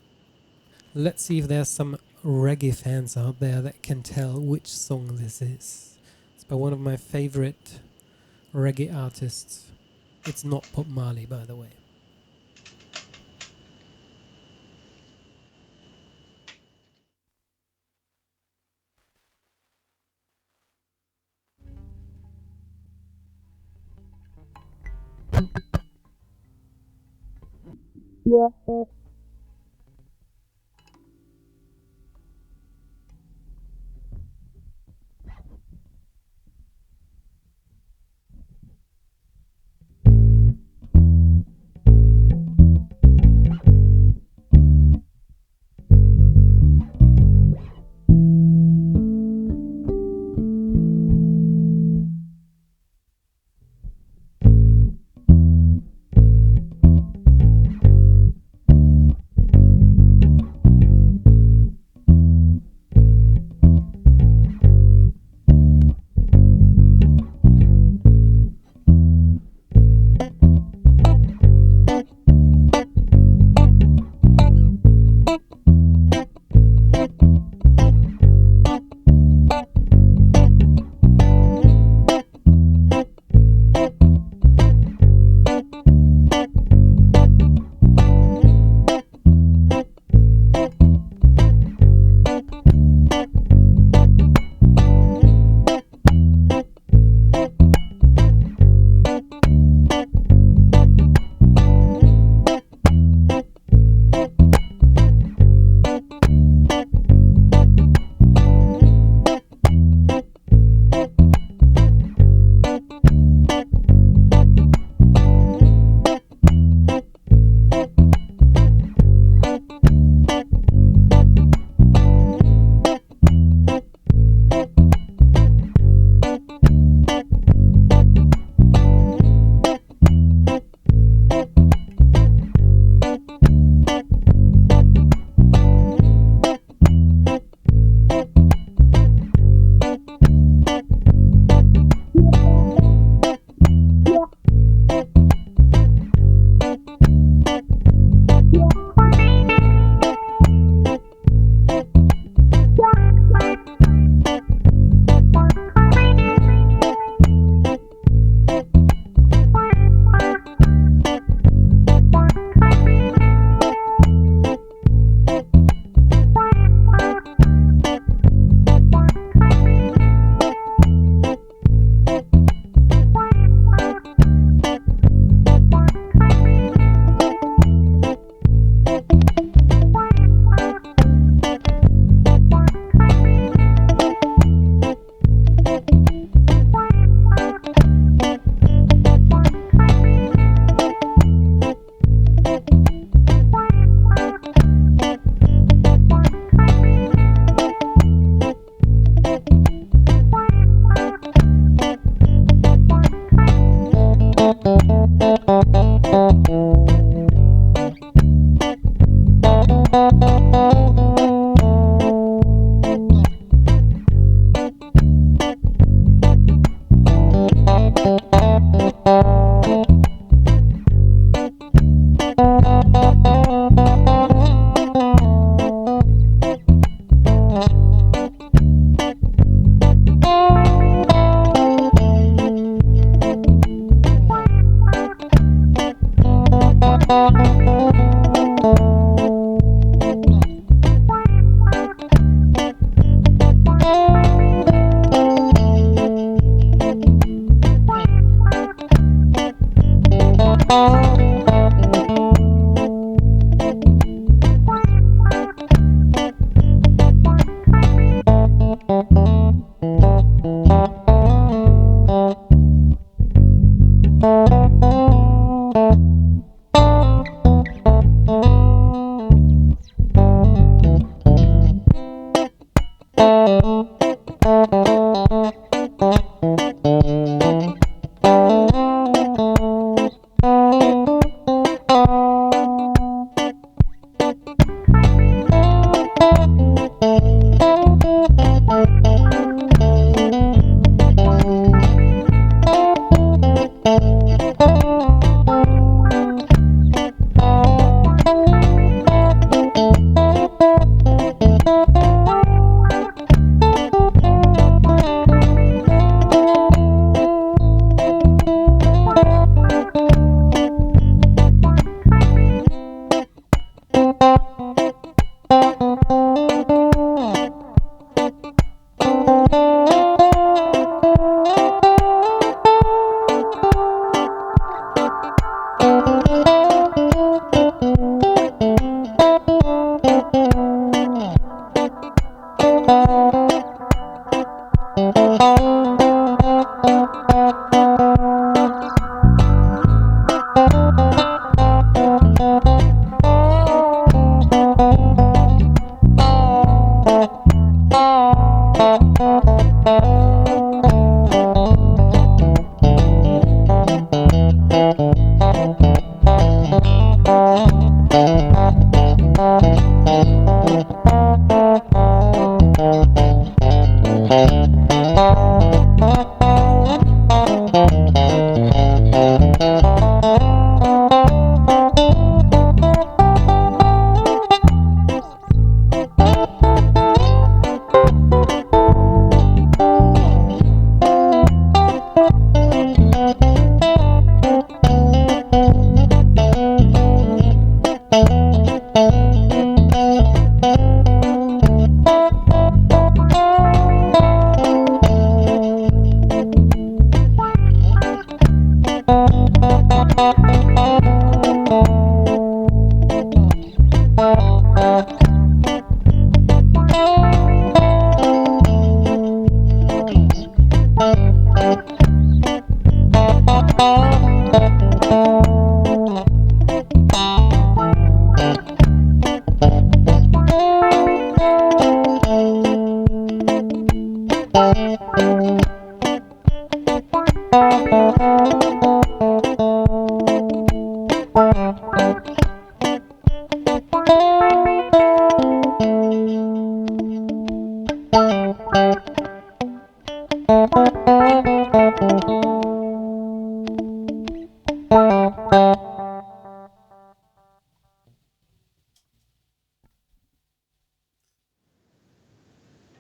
let's see if there's some reggae fans out there that can tell which song this is. It's by one of my favorite reggae artists. It's not Bob Marley, by the way.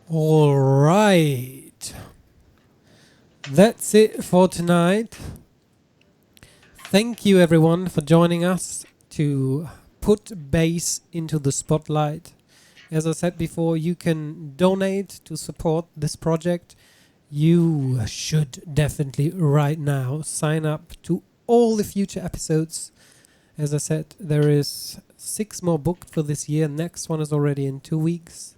All right. That's it for tonight. Thank you everyone for joining us to put bass into the spotlight. As I said before, you can donate to support this project. You should definitely right now sign up to all the future episodes. As I said, there is 6 more booked for this year. Next one is already in 2 weeks.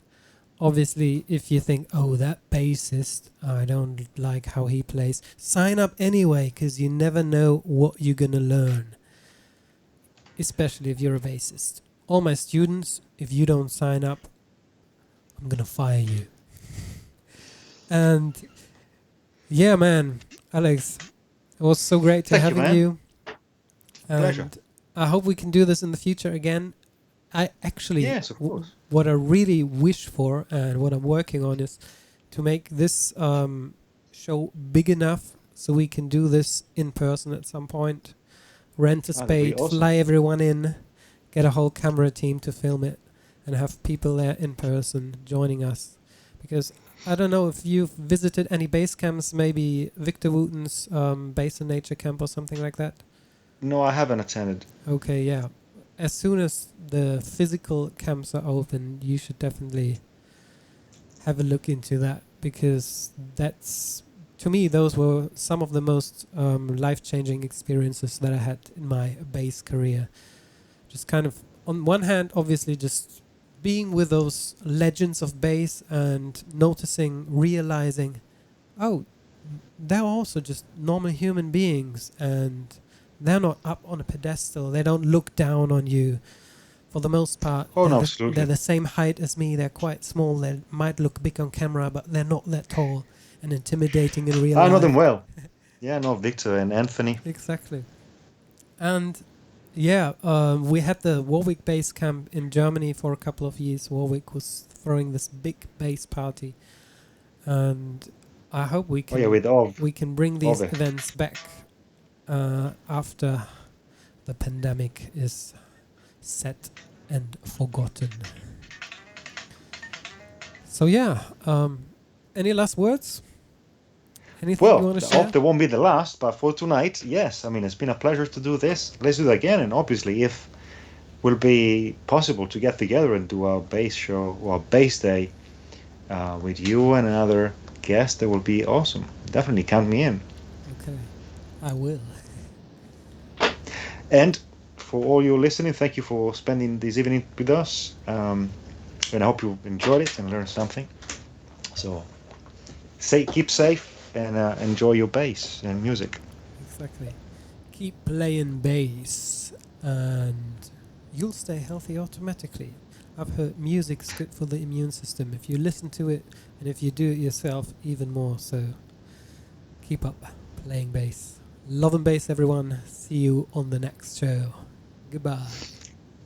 Obviously, if you think, oh, that bassist, I don't like how he plays, sign up anyway, because you never know what you're going to learn. Especially if you're a bassist. All my students, if you don't sign up, I'm going to fire you. And yeah, man, Alex, it was so great to Thank you, having man. you. Pleasure. And I hope we can do this in the future again. I actually, Yes, of course. what I really wish for and what I'm working on is to make this show big enough so we can do this in person at some point. Rent a That'd be spade, awesome. fly everyone in, get a whole camera team to film it, and have people there in person joining us. Because I don't know if you've visited any base camps, maybe Victor Wooten's Base and Nature Camp or something like that. No, I haven't attended. Okay, yeah. As soon as the physical camps are open, you should definitely have a look into that, because that's, to me, those were some of the most life-changing experiences that I had in my bass career. Just kind of, on one hand, obviously just being with those legends of bass and noticing, realizing, oh, they're also just normal human beings, and they're not up on a pedestal. They don't look down on you. For the most part, Oh, no, they're absolutely. the same height as me. They're quite small. They might look big on camera, but they're not that tall and intimidating in real I know life. them well. Yeah, I know Victor and Anthony. Exactly. And yeah, we had the Warwick Bass Camp in Germany for a couple of years. Warwick was throwing this big bass party, and I hope we Oh, yeah, with can bring these Ove. events back after the pandemic is set and forgotten. So yeah, any last words? Anything you Well, want to I share? hope there won't be the last, but for tonight, yes. I mean, it's been a pleasure to do this. Let's do it again, and obviously, if will be possible to get together and do our bass show or bass day with you and another guest, that will be awesome. Definitely count me in. Okay, I will. And for all you listening, thank you for spending this evening with us. And I hope you enjoyed it and learned something. So, keep safe and enjoy your bass and music. Exactly. Keep playing bass, and you'll stay healthy automatically. I've heard music's good for the immune system if you listen to it, and if you do it yourself, even more. So keep up playing bass. Love and bass, everyone. See you on the next show. Goodbye.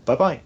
Bye bye.